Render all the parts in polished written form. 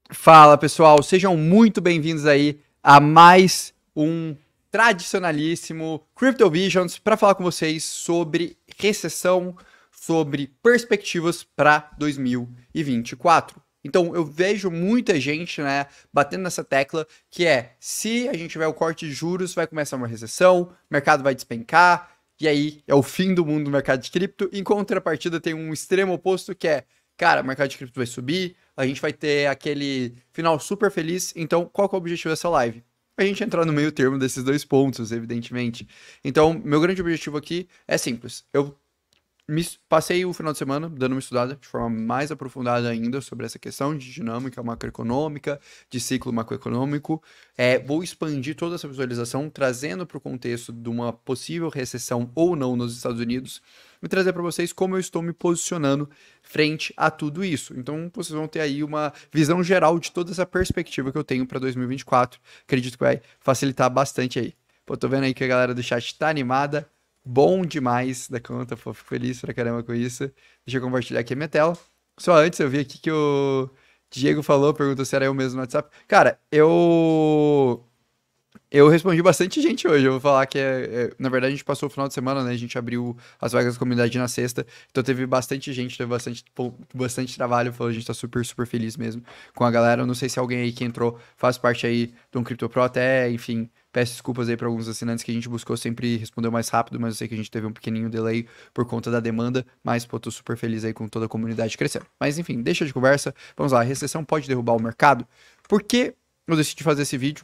Fala pessoal, sejam muito bem-vindos aí a mais um tradicionalíssimo Crypto Visions para falar com vocês sobre recessão, sobre perspectivas para 2024. Então eu vejo muita gente, né, batendo nessa tecla que é se a gente tiver o corte de juros, vai começar uma recessão, o mercado vai despencar, e aí é o fim do mundo do mercado de cripto. Em contrapartida, tem um extremo oposto que é, cara, o mercado de cripto vai subir, a gente vai ter aquele final super feliz. Então, qual que é o objetivo dessa live? A gente entrar no meio termo desses dois pontos, evidentemente. Então, meu grande objetivo aqui é simples. Eu passei o final de semana dando uma estudada de forma mais aprofundada ainda sobre essa questão de dinâmica macroeconômica, de ciclo macroeconômico. Vou expandir toda essa visualização, trazendo para o contexto de uma possível recessão ou não nos Estados Unidos, e trazer para vocês como eu estou me posicionando frente a tudo isso. Então, vocês vão ter aí uma visão geral de toda essa perspectiva que eu tenho para 2024. Acredito que vai facilitar bastante aí. Pô, tô vendo aí que a galera do chat tá animada. Bom demais da conta, pô, fico feliz pra caramba com isso. Deixa eu compartilhar aqui a minha tela. Só antes, eu vi aqui que o Diego falou, perguntou se era eu mesmo no WhatsApp. Cara, eu respondi bastante gente hoje. Eu vou falar que na verdade a gente passou o final de semana, né? A gente abriu as vagas da comunidade na sexta. Então teve bastante gente, teve bastante trabalho. Falou, a gente tá super, super feliz mesmo com a galera. Eu não sei se alguém aí que entrou faz parte aí de um Crypto Pro até, enfim. Peço desculpas aí para alguns assinantes que a gente buscou sempre respondeu mais rápido, mas eu sei que a gente teve um pequenininho delay por conta da demanda. Mas, pô, tô super feliz aí com toda a comunidade crescendo. Mas, enfim, deixa de conversa. Vamos lá, a recessão pode derrubar o mercado? Por que eu decidi fazer esse vídeo?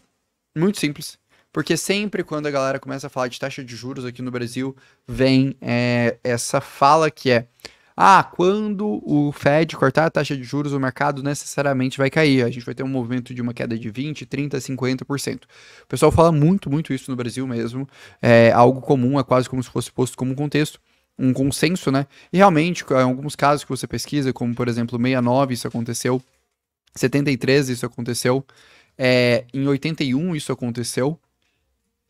Muito simples. Porque sempre quando a galera começa a falar de taxa de juros aqui no Brasil, vem essa fala que é: ah, quando o Fed cortar a taxa de juros, o mercado necessariamente vai cair. A gente vai ter um movimento de uma queda de 20, 30, 50%. O pessoal fala muito, muito isso no Brasil mesmo. É algo comum, é quase como se fosse posto como contexto. Um consenso, né? E realmente, em alguns casos que você pesquisa, como por exemplo 69, isso aconteceu. 73, isso aconteceu. Em 81, isso aconteceu.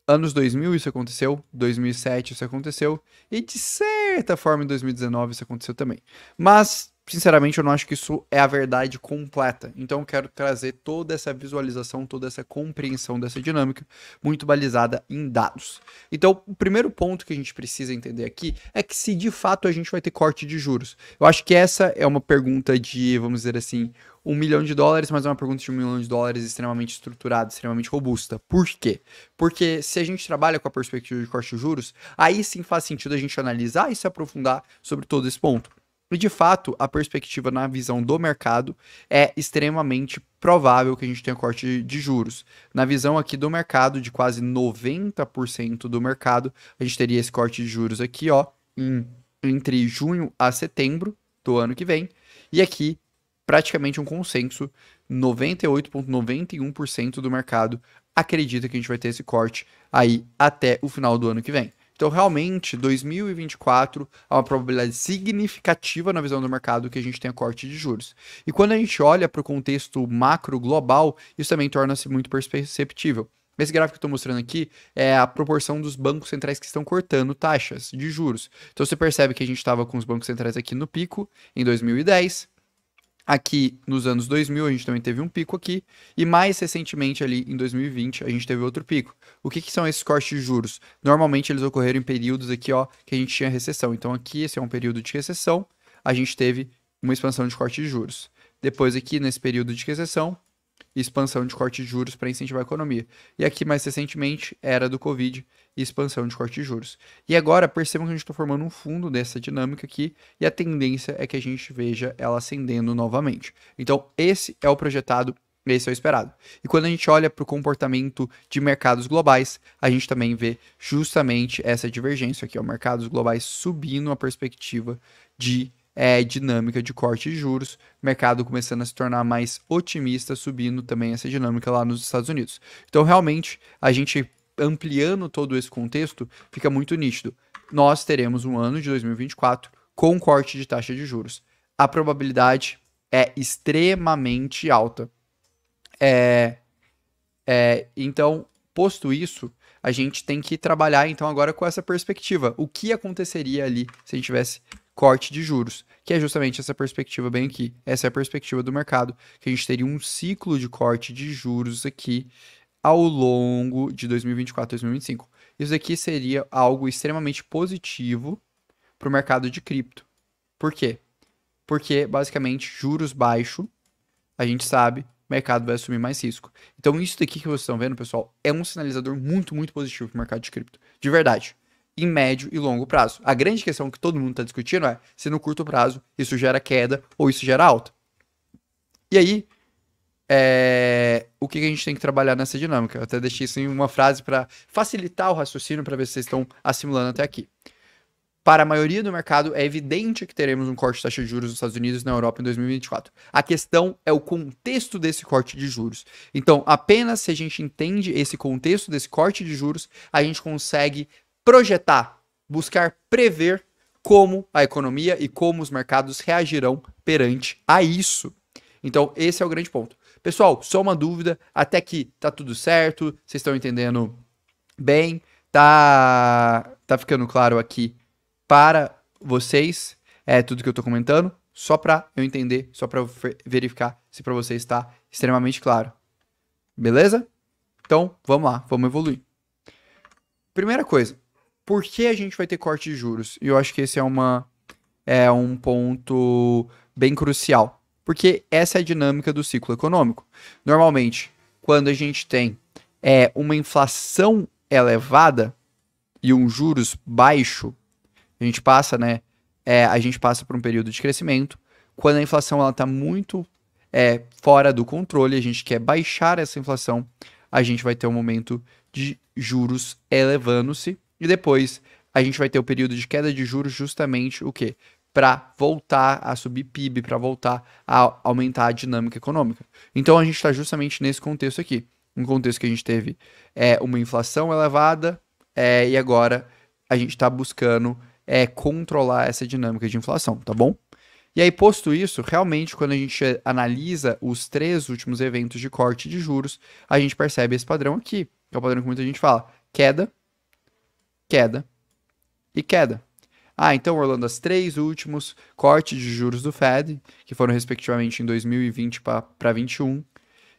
Anos 2000 isso aconteceu, 2007 isso aconteceu, e de certa forma em 2019 isso aconteceu também. Mas, sinceramente, eu não acho que isso é a verdade completa. Então eu quero trazer toda essa visualização, toda essa compreensão dessa dinâmica, muito balizada em dados. Então, o primeiro ponto que a gente precisa entender aqui é que se de fato a gente vai ter corte de juros. Eu acho que essa é uma pergunta de, vamos dizer assim, US$ 1 milhão, mas é uma pergunta de US$ 1 milhão extremamente estruturada, extremamente robusta. Por quê? Porque se a gente trabalha com a perspectiva de corte de juros, aí sim faz sentido a gente analisar e se aprofundar sobre todo esse ponto. E de fato, a perspectiva na visão do mercado é extremamente provável que a gente tenha corte de juros. Na visão aqui do mercado, de quase 90% do mercado, a gente teria esse corte de juros aqui, ó, entre junho a setembro do ano que vem. E aqui, praticamente um consenso, 98,91% do mercado acredita que a gente vai ter esse corte aí até o final do ano que vem. Então, realmente, 2024 há uma probabilidade significativa na visão do mercado que a gente tenha corte de juros. E quando a gente olha para o contexto macro global, isso também torna-se muito perceptível. Esse gráfico que eu estou mostrando aqui é a proporção dos bancos centrais que estão cortando taxas de juros. Então, você percebe que a gente estava com os bancos centrais aqui no pico em 2010, aqui nos anos 2000 a gente também teve um pico aqui, e mais recentemente ali em 2020 a gente teve outro pico. O que são esses cortes de juros? Normalmente eles ocorreram em períodos aqui, ó, que a gente tinha recessão. Então aqui esse é um período de recessão, a gente teve uma expansão de corte de juros. Depois aqui nesse período de recessão, expansão de corte de juros para incentivar a economia. E aqui mais recentemente era do Covid e expansão de corte de juros. E agora percebam que a gente está formando um fundo dessa dinâmica aqui e a tendência é que a gente veja ela ascendendo novamente. Então esse é o projetado, esse é o esperado. E quando a gente olha para o comportamento de mercados globais, a gente também vê justamente essa divergência aqui, ó, mercados globais subindo a perspectiva de dinâmica de corte de juros, mercado começando a se tornar mais otimista, subindo também essa dinâmica lá nos Estados Unidos. Então, realmente, a gente ampliando todo esse contexto, fica muito nítido. Nós teremos um ano de 2024 com corte de taxa de juros. A probabilidade é extremamente alta. Então, posto isso, a gente tem que trabalhar então agora com essa perspectiva. O que aconteceria ali se a gente tivesse corte de juros, que é justamente essa perspectiva bem aqui. Essa é a perspectiva do mercado, que a gente teria um ciclo de corte de juros aqui ao longo de 2024 e 2025. Isso aqui seria algo extremamente positivo para o mercado de cripto. Por quê? Porque, basicamente, juros baixos, a gente sabe, o mercado vai assumir mais risco. Então, isso daqui que vocês estão vendo, pessoal, é um sinalizador muito, muito positivo para o mercado de cripto. De verdade. Em médio e longo prazo. A grande questão que todo mundo está discutindo é se no curto prazo isso gera queda ou isso gera alta. E aí, o que a gente tem que trabalhar nessa dinâmica? Eu até deixei isso em uma frase para facilitar o raciocínio, para ver se vocês estão assimilando até aqui. Para a maioria do mercado, é evidente que teremos um corte de taxa de juros nos Estados Unidos e na Europa em 2024. A questão é o contexto desse corte de juros. Então, apenas se a gente entende esse contexto desse corte de juros, a gente consegue projetar, buscar prever como a economia e como os mercados reagirão perante a isso. Então, esse é o grande ponto. Pessoal, só uma dúvida, até aqui tá tudo certo, vocês estão entendendo bem, tá ficando claro aqui para vocês, tudo que eu tô comentando, só para eu entender, só para verificar se para vocês está extremamente claro. Beleza? Então, vamos lá, vamos evoluir. Primeira coisa, por que a gente vai ter corte de juros? E eu acho que esse é um ponto bem crucial, porque essa é a dinâmica do ciclo econômico. Normalmente, quando a gente tem uma inflação elevada e um juros baixo, a gente passa, por um período de crescimento. Quando a inflação está muito fora do controle, a gente quer baixar essa inflação, a gente vai ter um momento de juros elevando-se e depois a gente vai ter o período de queda de juros justamente o quê? Para voltar a subir PIB, para voltar a aumentar a dinâmica econômica. Então a gente está justamente nesse contexto aqui. Um contexto que a gente teve uma inflação elevada e agora a gente está buscando controlar essa dinâmica de inflação, tá bom? E aí, posto isso, realmente, quando a gente analisa os 3 últimos eventos de corte de juros, a gente percebe esse padrão aqui, que é o padrão que muita gente fala: queda, queda e queda. Então, Orlando, os 3 últimos cortes de juros do Fed, que foram respectivamente em 2020 para 2021,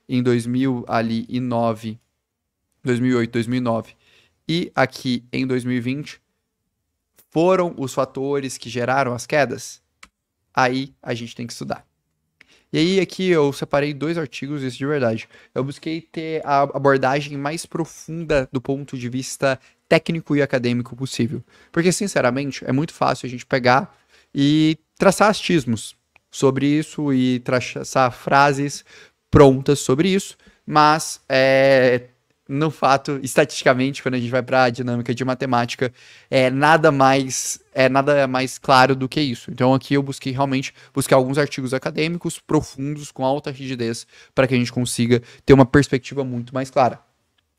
em 2008, 2009 e aqui em 2020, foram os fatores que geraram as quedas? Aí a gente tem que estudar. E aí aqui eu separei 2 artigos, isso de verdade. Eu busquei ter a abordagem mais profunda do ponto de vista técnico e acadêmico possível. Porque, sinceramente, é muito fácil a gente pegar e traçar achismos sobre isso e traçar frases prontas sobre isso, mas no fato, estatisticamente, quando a gente vai para a dinâmica de matemática, nada mais claro do que isso. Então aqui eu busquei realmente buscar alguns artigos acadêmicos profundos, com alta rigidez, para que a gente consiga ter uma perspectiva muito mais clara.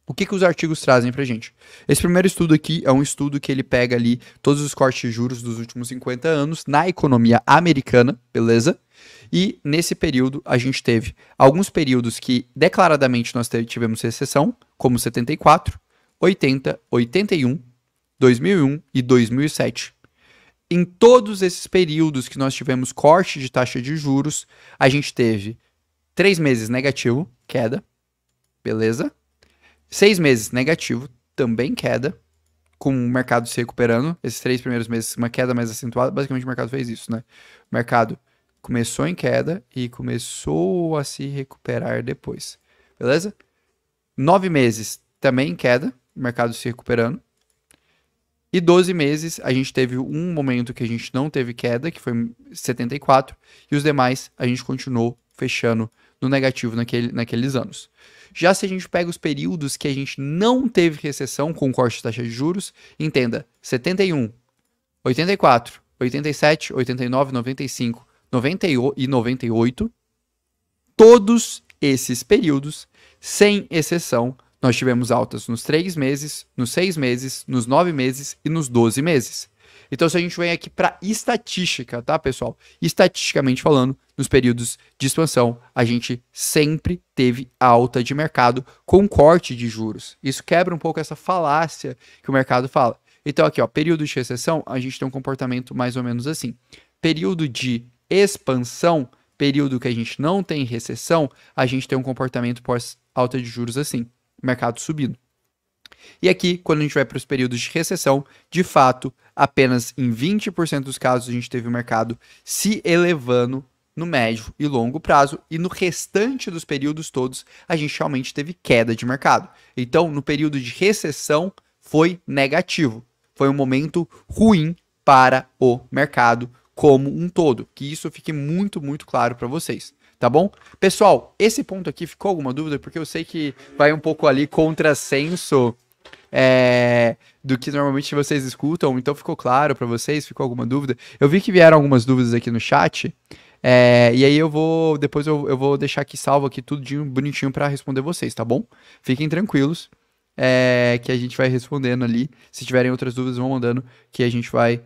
O que os artigos trazem pra gente? Esse primeiro estudo aqui é um estudo que ele pega ali todos os cortes de juros dos últimos 50 anos na economia americana, beleza? E nesse período a gente teve alguns períodos que declaradamente nós tivemos recessão, como 74, 80, 81, 2001 e 2007. Em todos esses períodos que nós tivemos corte de taxa de juros, a gente teve 3 meses negativo, queda, beleza? 6 meses negativo, também queda, com o mercado se recuperando. Esses 3 primeiros meses, uma queda mais acentuada, basicamente o mercado fez isso, né? O mercado começou em queda e começou a se recuperar depois, beleza? 9 meses também em queda, o mercado se recuperando. E 12 meses a gente teve um momento que a gente não teve queda, que foi 74, e os demais a gente continuou fechando no negativo naqueles anos. Já se a gente pega os períodos que a gente não teve recessão com corte de taxa de juros, entenda, 71, 84, 87, 89, 95, 90 e 98, todos esses períodos, sem exceção, nós tivemos altas nos 3 meses, nos 6 meses, nos 9 meses e nos 12 meses. Então, se a gente vem aqui para estatística, tá, pessoal? Estatisticamente falando, nos períodos de expansão, a gente sempre teve alta de mercado com corte de juros. Isso quebra um pouco essa falácia que o mercado fala. Então aqui, ó, período de recessão, a gente tem um comportamento mais ou menos assim. Período de expansão, período que a gente não tem recessão, a gente tem um comportamento pós alta de juros assim, mercado subindo. E aqui, quando a gente vai para os períodos de recessão, de fato, apenas em 20% dos casos a gente teve o mercado se elevando no médio e longo prazo, e no restante dos períodos todos a gente realmente teve queda de mercado. Então, no período de recessão, foi negativo. Foi um momento ruim para o mercado como um todo. Que isso fique muito, muito claro para vocês. Tá bom? Pessoal, esse ponto aqui ficou alguma dúvida? Porque eu sei que vai um pouco ali contrassenso do que normalmente vocês escutam, então ficou claro para vocês? Ficou alguma dúvida? Eu vi que vieram algumas dúvidas aqui no chat, e aí depois eu vou deixar aqui salvo aqui tudo bonitinho para responder vocês, tá bom? Fiquem tranquilos, que a gente vai respondendo ali. Se tiverem outras dúvidas, vão mandando que a gente vai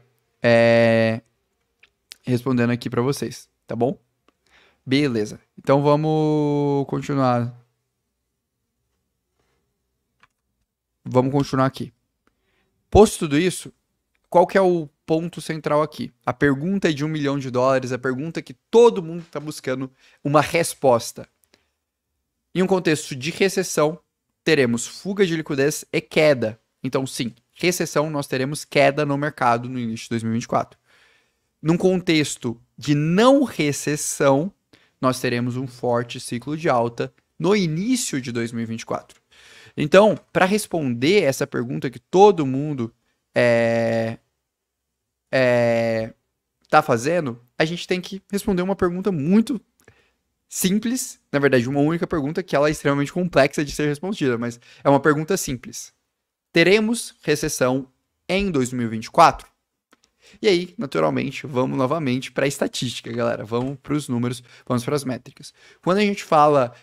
respondendo aqui para vocês, tá bom? Beleza. Então vamos continuar. Vamos continuar aqui. Posto tudo isso, qual que é o ponto central aqui? A pergunta é de $1 milhão, a pergunta que todo mundo está buscando uma resposta. Em um contexto de recessão, teremos fuga de liquidez e queda. Então, sim, recessão, nós teremos queda no mercado no início de 2024. Num contexto de não recessão, nós teremos um forte ciclo de alta no início de 2024. Então, para responder essa pergunta que todo mundo tá fazendo, a gente tem que responder uma pergunta muito simples, na verdade, uma única pergunta que ela é extremamente complexa de ser respondida, mas é uma pergunta simples. Teremos recessão em 2024? E aí, naturalmente, vamos novamente para a estatística, galera. Vamos para os números, vamos para as métricas. Quando a gente fala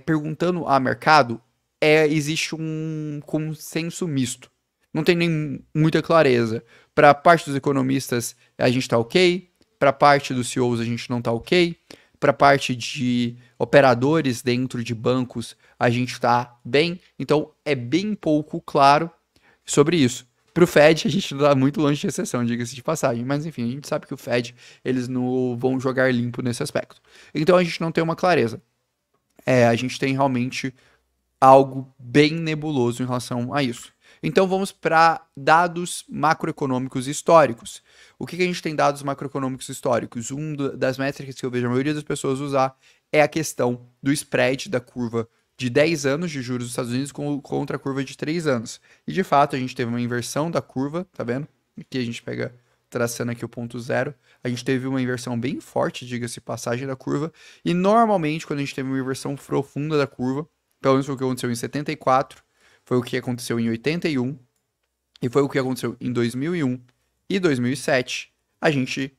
perguntando a mercado, existe um consenso misto. Não tem nem muita clareza. Para a parte dos economistas, a gente está ok. Para a parte dos CEOs, a gente não está ok. Para a parte de operadores dentro de bancos, a gente está bem. Então, é bem pouco claro sobre isso. Para o Fed, a gente está muito longe de recessão, diga-se de passagem. Mas, enfim, a gente sabe que o Fed, eles não vão jogar limpo nesse aspecto. Então, a gente não tem uma clareza. A gente tem realmente algo bem nebuloso em relação a isso. Então vamos para dados macroeconômicos históricos. O que a gente tem dados macroeconômicos históricos? Das métricas que eu vejo a maioria das pessoas usar é a questão do spread da curva de 10 anos de juros dos Estados Unidos contra a curva de 3 anos. E de fato a gente teve uma inversão da curva, tá vendo? Aqui a gente pega, traçando aqui o ponto zero, a gente teve uma inversão bem forte, diga-se passagem, da curva. E normalmente quando a gente teve uma inversão profunda da curva, pelo menos foi o que aconteceu em 74, foi o que aconteceu em 81, e foi o que aconteceu em 2001 e 2007, a gente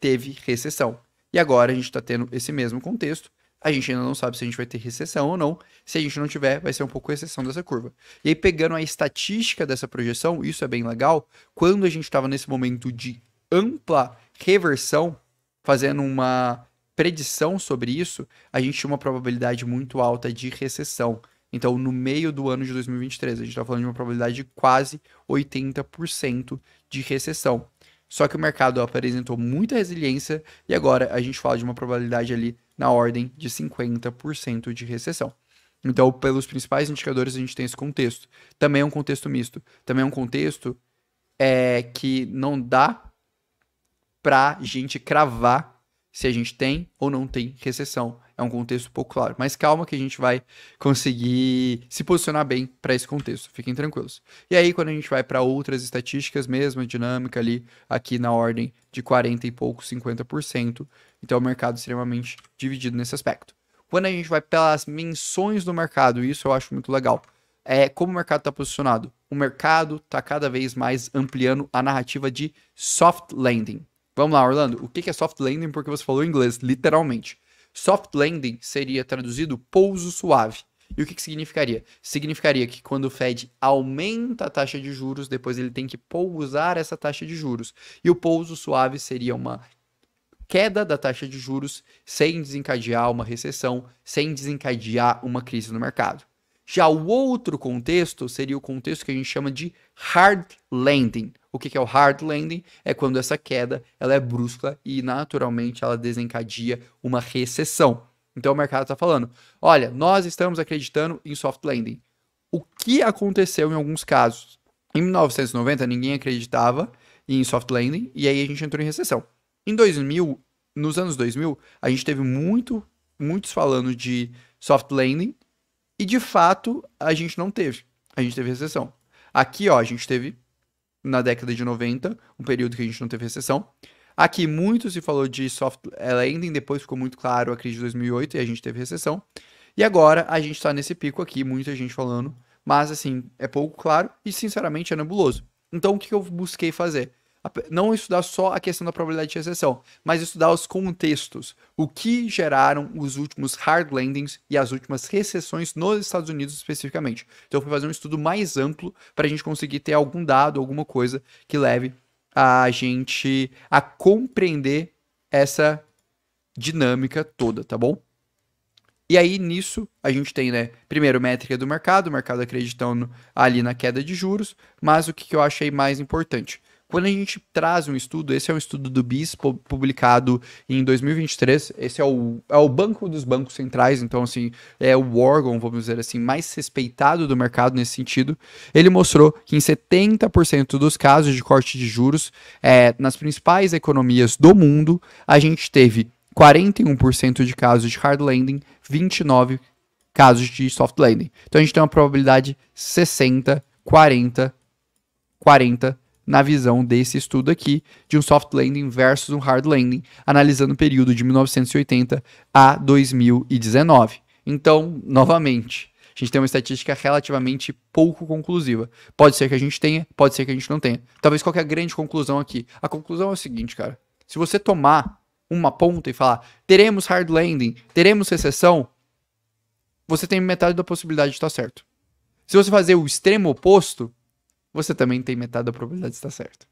teve recessão. E agora a gente está tendo esse mesmo contexto, a gente ainda não sabe se a gente vai ter recessão ou não, se a gente não tiver, vai ser um pouco recessão dessa curva. E aí, pegando a estatística dessa projeção, isso é bem legal, quando a gente estava nesse momento de ampla reversão, fazendo uma predição sobre isso, a gente tinha uma probabilidade muito alta de recessão. Então, no meio do ano de 2023, a gente está falando de uma probabilidade de quase 80% de recessão. Só que o mercado apresentou muita resiliência e agora a gente fala de uma probabilidade ali na ordem de 50% de recessão. Então, pelos principais indicadores, a gente tem esse contexto. Também é um contexto misto. Também é um contexto que não dá para a gente cravar se a gente tem ou não tem recessão. É um contexto pouco claro. Mas calma que a gente vai conseguir se posicionar bem para esse contexto. Fiquem tranquilos. E aí, quando a gente vai para outras estatísticas, mesmo a dinâmica ali, aqui na ordem de 40 e pouco, 50%. Então, o mercado extremamente dividido nesse aspecto. Quando a gente vai pelas menções do mercado, isso eu acho muito legal. Como o mercado está posicionado. O mercado está cada vez mais ampliando a narrativa de soft landing. Vamos lá, Orlando. O que é soft landing? Porque você falou em inglês, literalmente. Soft landing seria traduzido pouso suave. E o que significaria? Significaria que quando o Fed aumenta a taxa de juros, depois ele tem que pousar essa taxa de juros. E o pouso suave seria uma queda da taxa de juros sem desencadear uma recessão, sem desencadear uma crise no mercado. Já o outro contexto seria o contexto que a gente chama de hard landing. O que é o hard landing? É quando essa queda ela é brusca e naturalmente ela desencadeia uma recessão. Então o mercado está falando, olha, nós estamos acreditando em soft landing. O que aconteceu em alguns casos? Em 1990 ninguém acreditava em soft landing e aí a gente entrou em recessão. Em 2000, nos anos 2000, a gente teve muitos falando de soft landing e de fato a gente não teve. A gente teve recessão. Aqui, ó, a gente teve na década de 90, um período que a gente não teve recessão. Aqui muito se falou de soft landing, depois ficou muito claro a crise de 2008 e a gente teve recessão. E agora a gente está nesse pico aqui, muita gente falando, mas assim, é pouco claro e sinceramente é nebuloso. Então o que eu busquei fazer? Não estudar só a questão da probabilidade de recessão, mas estudar os contextos, o que geraram os últimos hard landings e as últimas recessões nos Estados Unidos especificamente. Então eu fui fazer um estudo mais amplo para a gente conseguir ter algum dado, alguma coisa que leve a gente a compreender essa dinâmica toda, tá bom? E aí, nisso, a gente tem, né, primeiro, métrica do mercado, o mercado acreditando ali na queda de juros, mas o que eu achei mais importante? Quando a gente traz um estudo, esse é um estudo do BIS, publicado em 2023, esse é o banco dos bancos centrais, então, assim, é o órgão, vamos dizer assim, mais respeitado do mercado nesse sentido. Ele mostrou que em 70% dos casos de corte de juros, nas principais economias do mundo, a gente teve 41% de casos de hard landing, 29 casos de soft landing. Então a gente tem uma probabilidade 60, 40, 40 na visão desse estudo aqui, de um soft landing versus um hard landing, analisando o período de 1980 a 2019. Então, novamente, a gente tem uma estatística relativamente pouco conclusiva. Pode ser que a gente tenha, pode ser que a gente não tenha. Talvez qual que é a grande conclusão aqui? A conclusão é o seguinte, cara. Se você tomar uma ponta e falar, teremos hard landing, teremos recessão, você tem metade da possibilidade de estar certo. Se você fazer o extremo oposto, você também tem metade da probabilidade de estar certo.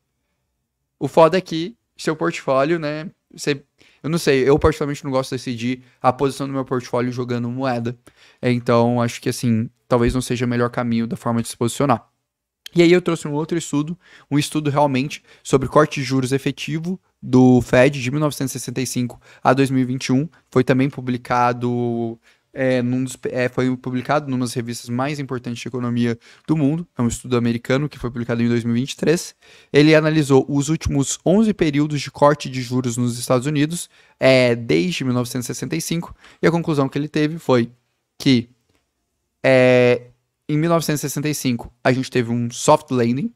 O foda é que seu portfólio, né, eu não sei, eu particularmente não gosto de decidir a posição do meu portfólio jogando moeda. Então, acho que assim, talvez não seja o melhor caminho da forma de se posicionar. E aí eu trouxe um outro estudo, um estudo realmente sobre corte de juros efetivo do Fed de 1965 a 2021. Foi também publicado, foi publicado numa das revistas mais importantes de economia do mundo. É um estudo americano que foi publicado em 2023. Ele analisou os últimos 11 períodos de corte de juros nos Estados Unidos, desde 1965. E a conclusão que ele teve foi que em 1965, a gente teve um soft landing.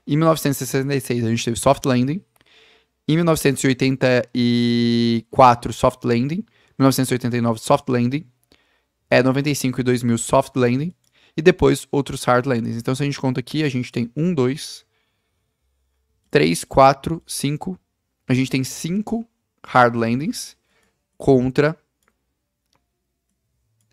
Em 1966, a gente teve soft landing. Em 1984, soft landing. 1989, soft landing. 95 e 2000, soft landing. E depois, outros hard landings. Então, se a gente conta aqui, a gente tem 1, 2, 3, 4, 5. A gente tem 5 hard landings contra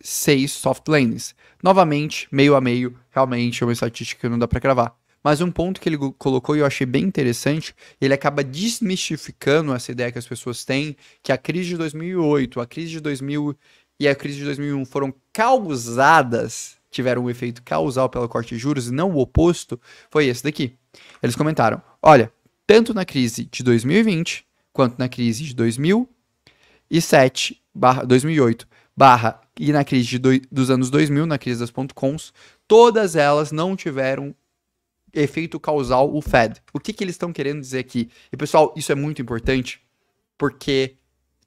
6 soft landings. Novamente, meio a meio, realmente é uma estatística que não dá para cravar. Mas um ponto que ele colocou e eu achei bem interessante, ele acaba desmistificando essa ideia que as pessoas têm, que a crise de 2008, a crise de 2000 e a crise de 2001 foram causadas, tiveram um efeito causal pelo corte de juros, e não o oposto, foi esse daqui. Eles comentaram, olha, tanto na crise de 2020, quanto na crise de 2007, 2008, e na crise dos anos 2000, na crise das .coms, todas elas não tiveram efeito causal, o Fed. O que eles estão querendo dizer aqui? E pessoal, isso é muito importante, porque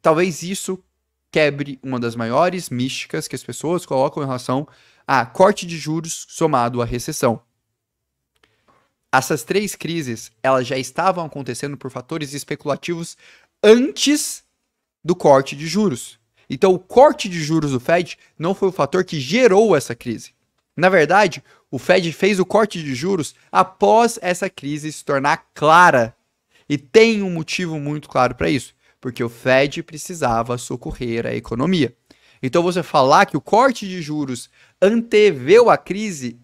talvez isso quebre uma das maiores místicas que as pessoas colocam em relação a corte de juros somado à recessão. Essas 3 crises, elas já estavam acontecendo por fatores especulativos antes do corte de juros. Então, o corte de juros do Fed não foi o fator que gerou essa crise. Na verdade, o Fed fez o corte de juros após essa crise se tornar clara. E tem um motivo muito claro para isso. Porque o Fed precisava socorrer a economia. Então, você falar que o corte de juros anteveu a crise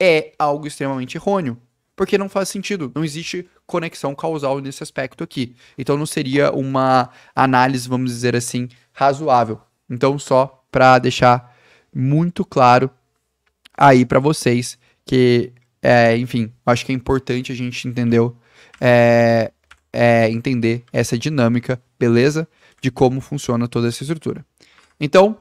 é algo extremamente errôneo. Porque não faz sentido. Não existe conexão causal nesse aspecto aqui. Então, não seria uma análise, vamos dizer assim, razoável. Então, só para deixar muito claro aí para vocês, que, enfim, acho que é importante a gente entender essa dinâmica, beleza? De como funciona toda essa estrutura. Então,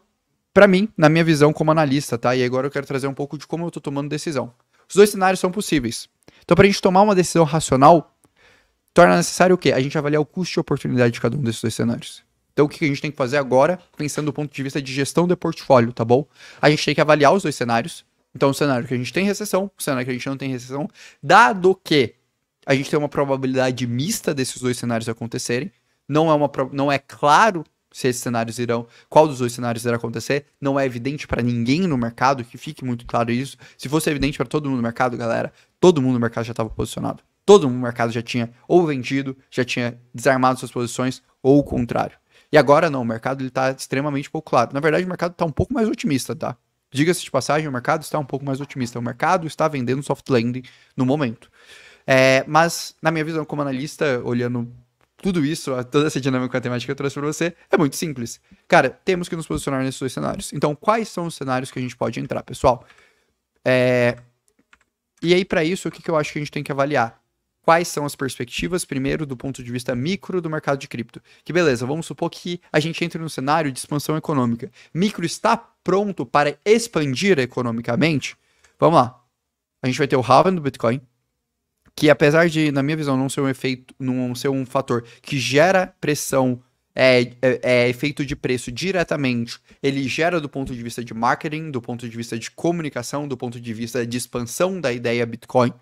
para mim, na minha visão como analista, tá? E agora eu quero trazer um pouco de como eu tô tomando decisão. Os dois cenários são possíveis. Então, pra gente tomar uma decisão racional, torna necessário o quê? A gente avaliar o custo e oportunidade de cada um desses dois cenários. Então, o que a gente tem que fazer agora, pensando do ponto de vista de gestão de portfólio, tá bom? A gente tem que avaliar os dois cenários. Então, o cenário que a gente tem recessão, o cenário que a gente não tem recessão, dado que a gente tem uma probabilidade mista desses dois cenários acontecerem. Não é claro se esses cenários irão, qual dos dois cenários irá acontecer. Não é evidente para ninguém no mercado, que fique muito claro isso. Se fosse evidente para todo mundo no mercado, galera, todo mundo no mercado já estava posicionado. Todo mundo no mercado já tinha ou vendido, já tinha desarmado suas posições, ou o contrário. E agora não, o mercado ele tá extremamente pouco claro. Na verdade, o mercado está um pouco mais otimista, tá? Diga-se de passagem, o mercado está um pouco mais otimista. O mercado está vendendo soft landing no momento. Mas, na minha visão como analista, olhando tudo isso, toda essa dinâmica matemática que eu trouxe para você, é muito simples. Cara, temos que nos posicionar nesses dois cenários. Então, quais são os cenários que a gente pode entrar, pessoal? E aí, para isso, o que eu acho que a gente tem que avaliar? Quais são as perspectivas, primeiro, do ponto de vista micro do mercado de cripto? Que beleza, vamos supor que a gente entre num cenário de expansão econômica. Micro está pronto para expandir economicamente? Vamos lá. A gente vai ter o halving do Bitcoin, que apesar de, na minha visão, não ser um fator que gera pressão, efeito de preço diretamente, ele gera do ponto de vista de marketing, do ponto de vista de comunicação, do ponto de vista de expansão da ideia Bitcoin.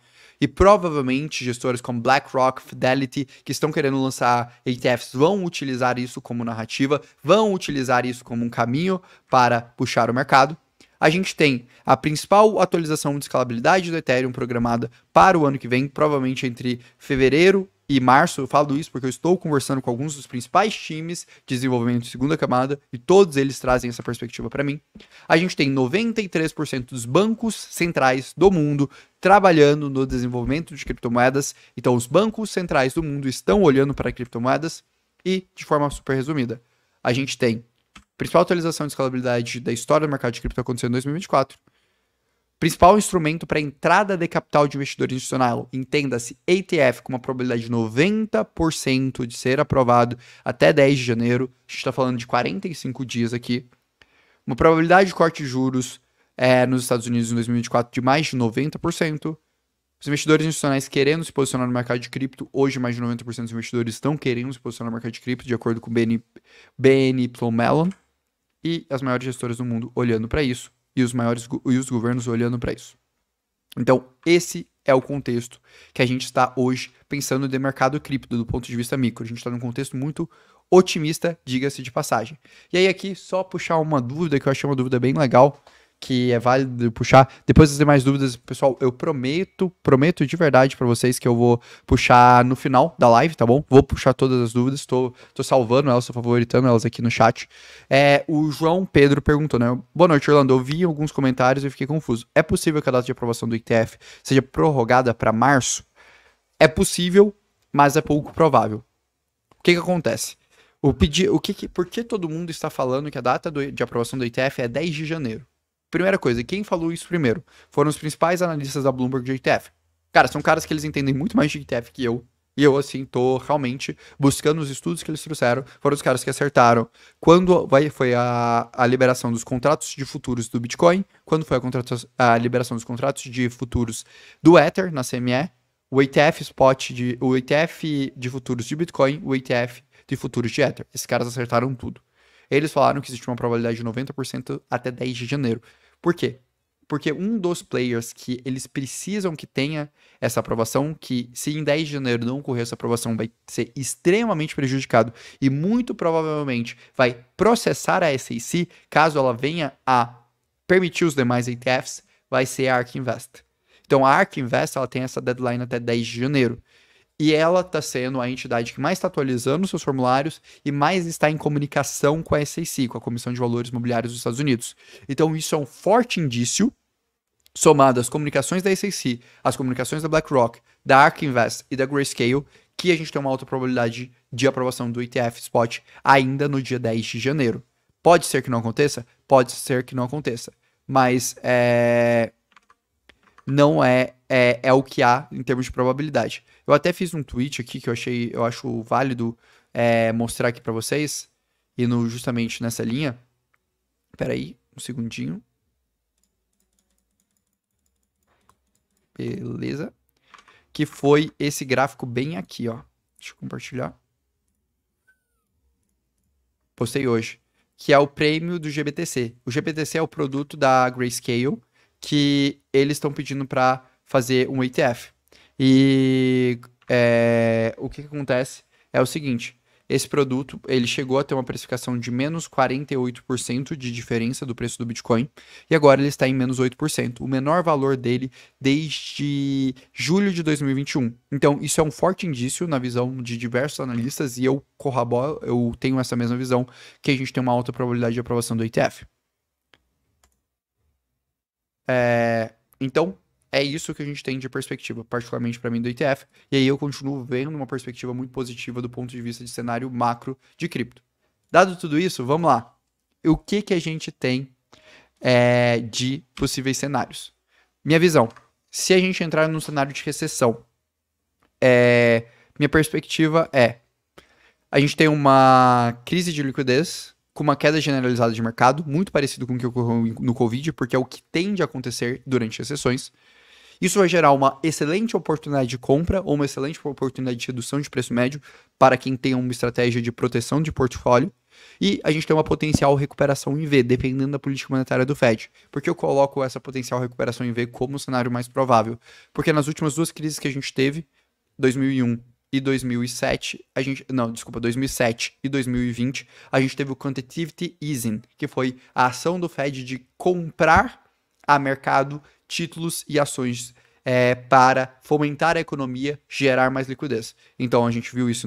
E provavelmente gestores como BlackRock, Fidelity, que estão querendo lançar ETFs, vão utilizar isso como narrativa, vão utilizar isso como um caminho para puxar o mercado. A gente tem a principal atualização de escalabilidade do Ethereum programada para o ano que vem, provavelmente entre fevereiro e março. Eu falo isso porque eu estou conversando com alguns dos principais times de desenvolvimento de segunda camada e todos eles trazem essa perspectiva para mim. A gente tem 93% dos bancos centrais do mundo trabalhando no desenvolvimento de criptomoedas. Então, os bancos centrais do mundo estão olhando para criptomoedas e, de forma super resumida, a gente tem principal atualização de escalabilidade da história do mercado de cripto aconteceu em 2024. Principal instrumento para entrada de capital de investidor institucional, entenda-se ETF com uma probabilidade de 90% de ser aprovado até 10 de janeiro. A gente está falando de 45 dias aqui. Uma probabilidade de corte de juros nos Estados Unidos em 2024 de mais de 90%. Os investidores institucionais querendo se posicionar no mercado de cripto. Hoje, mais de 90% dos investidores estão querendo se posicionar no mercado de cripto, de acordo com o BNY Mellon. E as maiores gestoras do mundo olhando para isso, e os governos olhando para isso. Então, esse é o contexto que a gente está hoje pensando de mercado cripto, do ponto de vista micro. A gente está num contexto muito otimista, diga-se de passagem. E aí aqui, só puxar uma dúvida, que eu achei uma dúvida bem legal, que é válido puxar. Depois das demais dúvidas, pessoal, eu prometo de verdade para vocês que eu vou puxar no final da live, tá bom? Vou puxar todas as dúvidas, tô salvando elas, tô favoritando elas aqui no chat. O João Pedro perguntou, né? Boa noite, Orlando. Eu vi alguns comentários e fiquei confuso. É possível que a data de aprovação do ETF seja prorrogada para março? É possível, mas é pouco provável. O que acontece? Por que todo mundo está falando que a data de aprovação do ETF é 10 de janeiro? Primeira coisa, quem falou isso primeiro? Foram os principais analistas da Bloomberg de ETF. Cara, são caras que eles entendem muito mais de ETF que eu. E eu, assim, tô realmente buscando os estudos que eles trouxeram. Foram os caras que acertaram quando foi a liberação dos contratos de futuros do Bitcoin, quando foi a liberação dos contratos de futuros do Ether na CME, o ETF de futuros de Bitcoin, o ETF de futuros de Ether. Esses caras acertaram tudo. Eles falaram que existe uma probabilidade de 90% até 10 de janeiro. Por quê? Porque um dos players que eles precisam que tenha essa aprovação, que se em 10 de janeiro não ocorrer essa aprovação, vai ser extremamente prejudicado e muito provavelmente vai processar a SEC, caso ela venha a permitir os demais ETFs, vai ser a ARK Invest. Então a ARK Invest ela tem essa deadline até 10 de janeiro. E ela está sendo a entidade que mais está atualizando seus formulários e mais está em comunicação com a SEC, com a Comissão de Valores Imobiliários dos Estados Unidos. Então, isso é um forte indício, somado às comunicações da SEC, às comunicações da BlackRock, da ARK Invest e da Grayscale, que a gente tem uma alta probabilidade de aprovação do ETF Spot ainda no dia 10 de janeiro. Pode ser que não aconteça? Pode ser que não aconteça. Mas não é o que há em termos de probabilidade. Eu até fiz um tweet aqui que eu acho válido mostrar aqui para vocês, e justamente nessa linha. Peraí, um segundinho. Beleza. Que foi esse gráfico bem aqui, ó. Deixa eu compartilhar. Postei hoje. Que é o prêmio do GBTC. O GBTC é o produto da Grayscale que eles estão pedindo para fazer um ETF. E o que acontece é o seguinte. Esse produto, ele chegou a ter uma precificação de menos 48% de diferença do preço do Bitcoin, e agora ele está em menos 8%, o menor valor dele desde julho de 2021. Então, isso é um forte indício na visão de diversos analistas, e eu corroboro, eu tenho essa mesma visão, que a gente tem uma alta probabilidade de aprovação do ETF. Então, é isso que a gente tem de perspectiva, particularmente para mim do ETF. E aí eu continuo vendo uma perspectiva muito positiva do ponto de vista de cenário macro de cripto. Dado tudo isso, vamos lá. O que a gente tem de possíveis cenários? Minha visão. Se a gente entrar num cenário de recessão, minha perspectiva a gente tem uma crise de liquidez com uma queda generalizada de mercado, muito parecido com o que ocorreu no Covid, porque é o que tende a acontecer durante recessões. Isso vai gerar uma excelente oportunidade de compra ou uma excelente oportunidade de redução de preço médio para quem tem uma estratégia de proteção de portfólio. E a gente tem uma potencial recuperação em V, dependendo da política monetária do Fed. Por que eu coloco essa potencial recuperação em V como o cenário mais provável? Porque nas últimas duas crises que a gente teve, 2001 e 2007, 2007 e 2020, a gente teve o quantitative easing, que foi a ação do Fed de comprar a mercado títulos e ações para fomentar a economia, gerar mais liquidez. Então a gente viu isso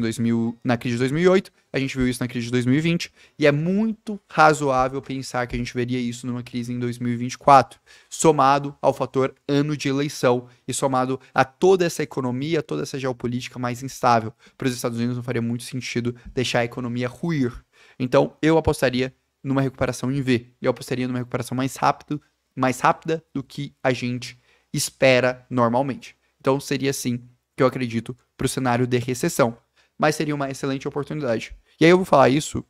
na crise de 2008, a gente viu isso na crise de 2020, e é muito razoável pensar que a gente veria isso numa crise em 2024, somado ao fator ano de eleição e somado a toda essa economia, toda essa geopolítica mais instável. Para os Estados Unidos não faria muito sentido deixar a economia ruir. Então eu apostaria numa recuperação em V, eu apostaria numa recuperação mais rápida do que a gente espera normalmente. Então seria assim que eu acredito para o cenário de recessão. Mas seria uma excelente oportunidade. E aí eu vou falar isso.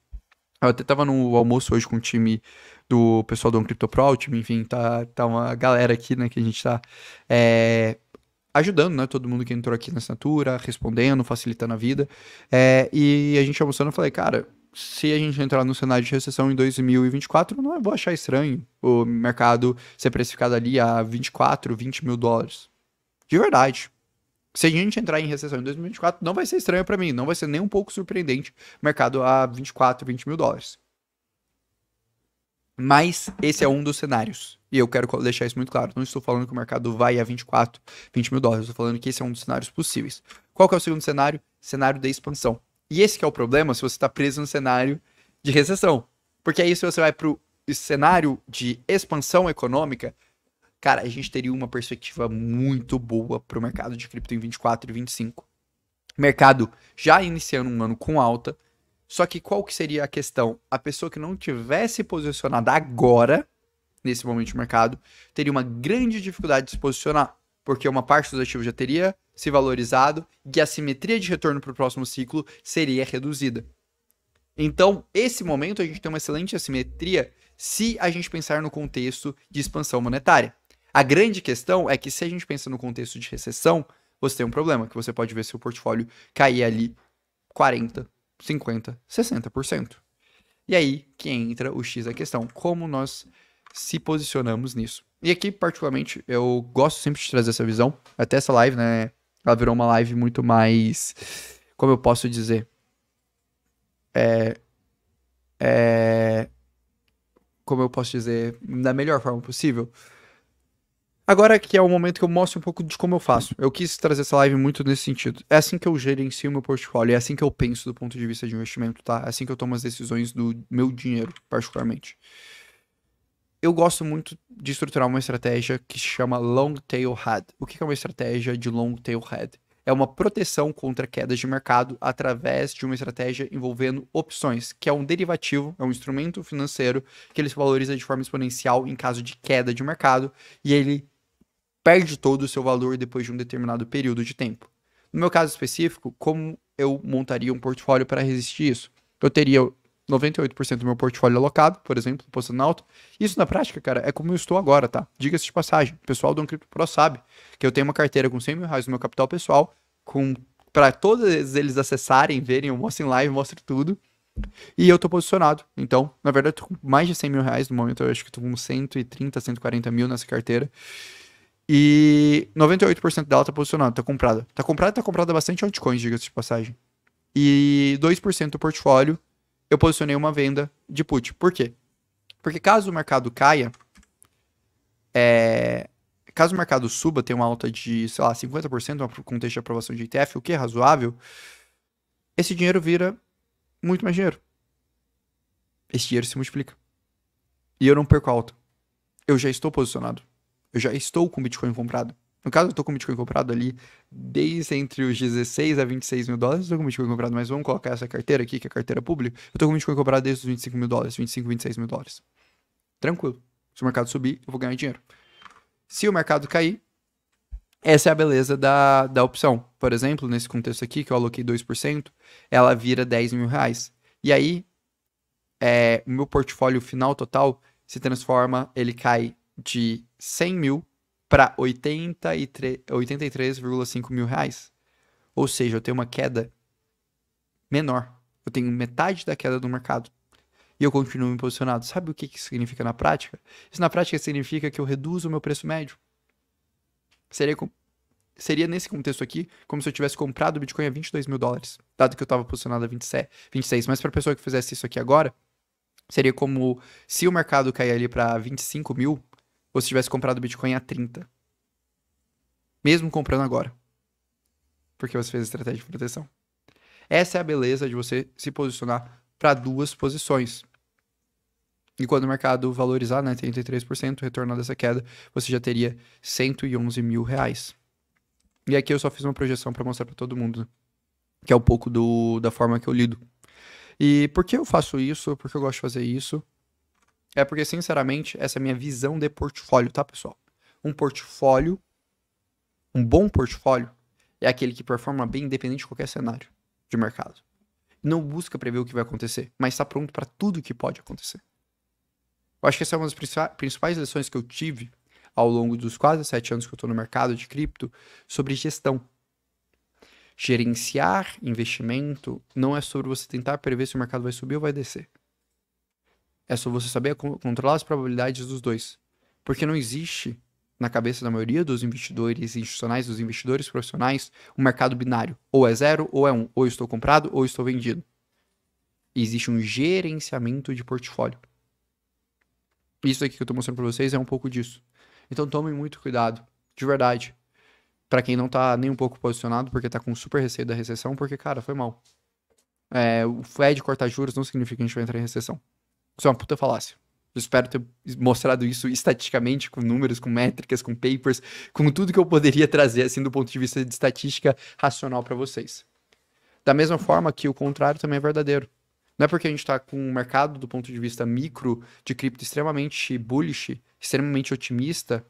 Eu até tava no almoço hoje com o time do pessoal do Crypto Pro, o time, enfim, tá uma galera aqui, né, que a gente tá ajudando, né, todo mundo que entrou aqui na assinatura, respondendo, facilitando a vida. E a gente almoçando, eu falei, cara, se a gente entrar no cenário de recessão em 2024, não vou achar estranho o mercado ser precificado ali a 24, 20 mil dólares. De verdade. Se a gente entrar em recessão em 2024, não vai ser estranho para mim, não vai ser nem um pouco surpreendente o mercado a 24, 20 mil dólares. Mas esse é um dos cenários. E eu quero deixar isso muito claro. Não estou falando que o mercado vai a 24, 20 mil dólares. Estou falando que esse é um dos cenários possíveis. Qual que é o segundo cenário? Cenário de expansão. E esse que é o problema se você está preso no cenário de recessão. Porque aí se você vai para o cenário de expansão econômica, cara, a gente teria uma perspectiva muito boa para o mercado de cripto em 24 e 25. Mercado já iniciando um ano com alta. Só que qual que seria a questão? A pessoa que não tivesse posicionada agora, nesse momento de mercado, teria uma grande dificuldade de se posicionar. Porque uma parte dos ativos já teria se valorizado e a simetria de retorno para o próximo ciclo seria reduzida. Então, esse momento a gente tem uma excelente assimetria se a gente pensar no contexto de expansão monetária. A grande questão é que se a gente pensa no contexto de recessão, você tem um problema, que você pode ver seu portfólio cair ali 40, 50, 60%. E aí que entra o X da questão, como nós se posicionamos nisso. E aqui, particularmente, eu gosto sempre de trazer essa visão. Até essa live, né, ela virou uma live muito mais, como eu posso dizer, como eu posso dizer, da melhor forma possível. Agora que é o momento que eu mostro um pouco de como eu faço. Eu quis trazer essa live muito nesse sentido. É assim que eu gerencio o meu portfólio, é assim que eu penso do ponto de vista de investimento, tá? É assim que eu tomo as decisões do meu dinheiro, particularmente. Eu gosto muito de estruturar uma estratégia que se chama Long Tail Head. O que é uma estratégia de Long Tail Head? É uma proteção contra quedas de mercado através de uma estratégia envolvendo opções, que é um derivativo, é um instrumento financeiro que ele se valoriza de forma exponencial em caso de queda de mercado, e ele perde todo o seu valor depois de um determinado período de tempo. No meu caso específico, como eu montaria um portfólio para resistir isso? Eu teria 98% do meu portfólio alocado, por exemplo, apostando alto. Isso na prática, cara, é como eu estou agora, tá? Diga-se de passagem, o pessoal do Uncrypto Pro sabe que eu tenho uma carteira com 100 mil reais no meu capital pessoal, para todos eles acessarem, verem, eu mostro em live, mostro tudo. E eu tô posicionado. Então, na verdade, eu tô com mais de 100 mil reais no momento. Eu acho que tô com 130, 140 mil nessa carteira. E 98% dela tá posicionada, tá comprada. Tá comprada bastante altcoins, diga-se de passagem. E 2% do portfólio, eu posicionei uma venda de put. Por quê? Porque caso o mercado caia, caso o mercado suba, tem uma alta de, sei lá, 50% no contexto de aprovação de ETF, o que é razoável, esse dinheiro vira muito mais dinheiro. Esse dinheiro se multiplica. E eu não perco a alta. Eu já estou posicionado. Eu já estou com Bitcoin comprado. No caso, eu estou com Bitcoin comprado ali desde entre os 16 a 26 mil dólares. Eu estou com Bitcoin comprado, mas vamos colocar essa carteira aqui, que é a carteira pública. Eu estou com Bitcoin comprado desde os 25 mil dólares, 25, 26 mil dólares. Tranquilo. Se o mercado subir, eu vou ganhar dinheiro. Se o mercado cair, essa é a beleza da opção. Por exemplo, nesse contexto aqui, que eu aloquei 2%, ela vira 10 mil reais. E aí, o meu portfólio final total se transforma, ele cai de 100 mil para 83,5 mil reais. Ou seja, eu tenho uma queda menor. Eu tenho metade da queda do mercado. E eu continuo me posicionado. Sabe o que isso significa na prática? Isso na prática significa que eu reduzo o meu preço médio. Seria nesse contexto aqui, como se eu tivesse comprado o Bitcoin a 22 mil dólares. Dado que eu estava posicionado a 26. Mas para a pessoa que fizesse isso aqui agora, seria como se o mercado cair ali para 25 mil, você tivesse comprado o Bitcoin a 30. Mesmo comprando agora. Porque você fez a estratégia de proteção. Essa é a beleza de você se posicionar para duas posições. E quando o mercado valorizar, né, 33%, retornando essa queda, você já teria 111 mil reais. E aqui eu só fiz uma projeção para mostrar para todo mundo, né? Que é um pouco da forma que eu lido. E por que eu faço isso? Por que eu gosto de fazer isso? É porque, sinceramente, essa é a minha visão de portfólio, tá, pessoal? Um bom portfólio, é aquele que performa bem independente de qualquer cenário de mercado. Não busca prever o que vai acontecer, mas está pronto para tudo que pode acontecer. Eu acho que essa é uma das principais lições que eu tive ao longo dos quase 7 anos que eu estou no mercado de cripto sobre gestão. Gerenciar investimento não é sobre você tentar prever se o mercado vai subir ou vai descer. É só você saber controlar as probabilidades dos dois. Porque não existe, na cabeça da maioria dos investidores institucionais, dos investidores profissionais, um mercado binário. Ou é 0 ou é 1. Ou estou comprado ou estou vendido. E existe um gerenciamento de portfólio. Isso aqui que eu estou mostrando para vocês é um pouco disso. Então tomem muito cuidado, de verdade. Para quem não tá nem um pouco posicionado, porque tá com super receio da recessão, porque, cara, foi mal. O Fed cortar juros não significa que a gente vai entrar em recessão. Isso é uma puta falácia. Eu espero ter mostrado isso estatisticamente, com números, com métricas, com papers, com tudo que eu poderia trazer, assim, do ponto de vista de estatística racional para vocês. Da mesma forma que o contrário também é verdadeiro. Não é porque a gente está com um mercado do ponto de vista micro de cripto extremamente bullish, extremamente otimista,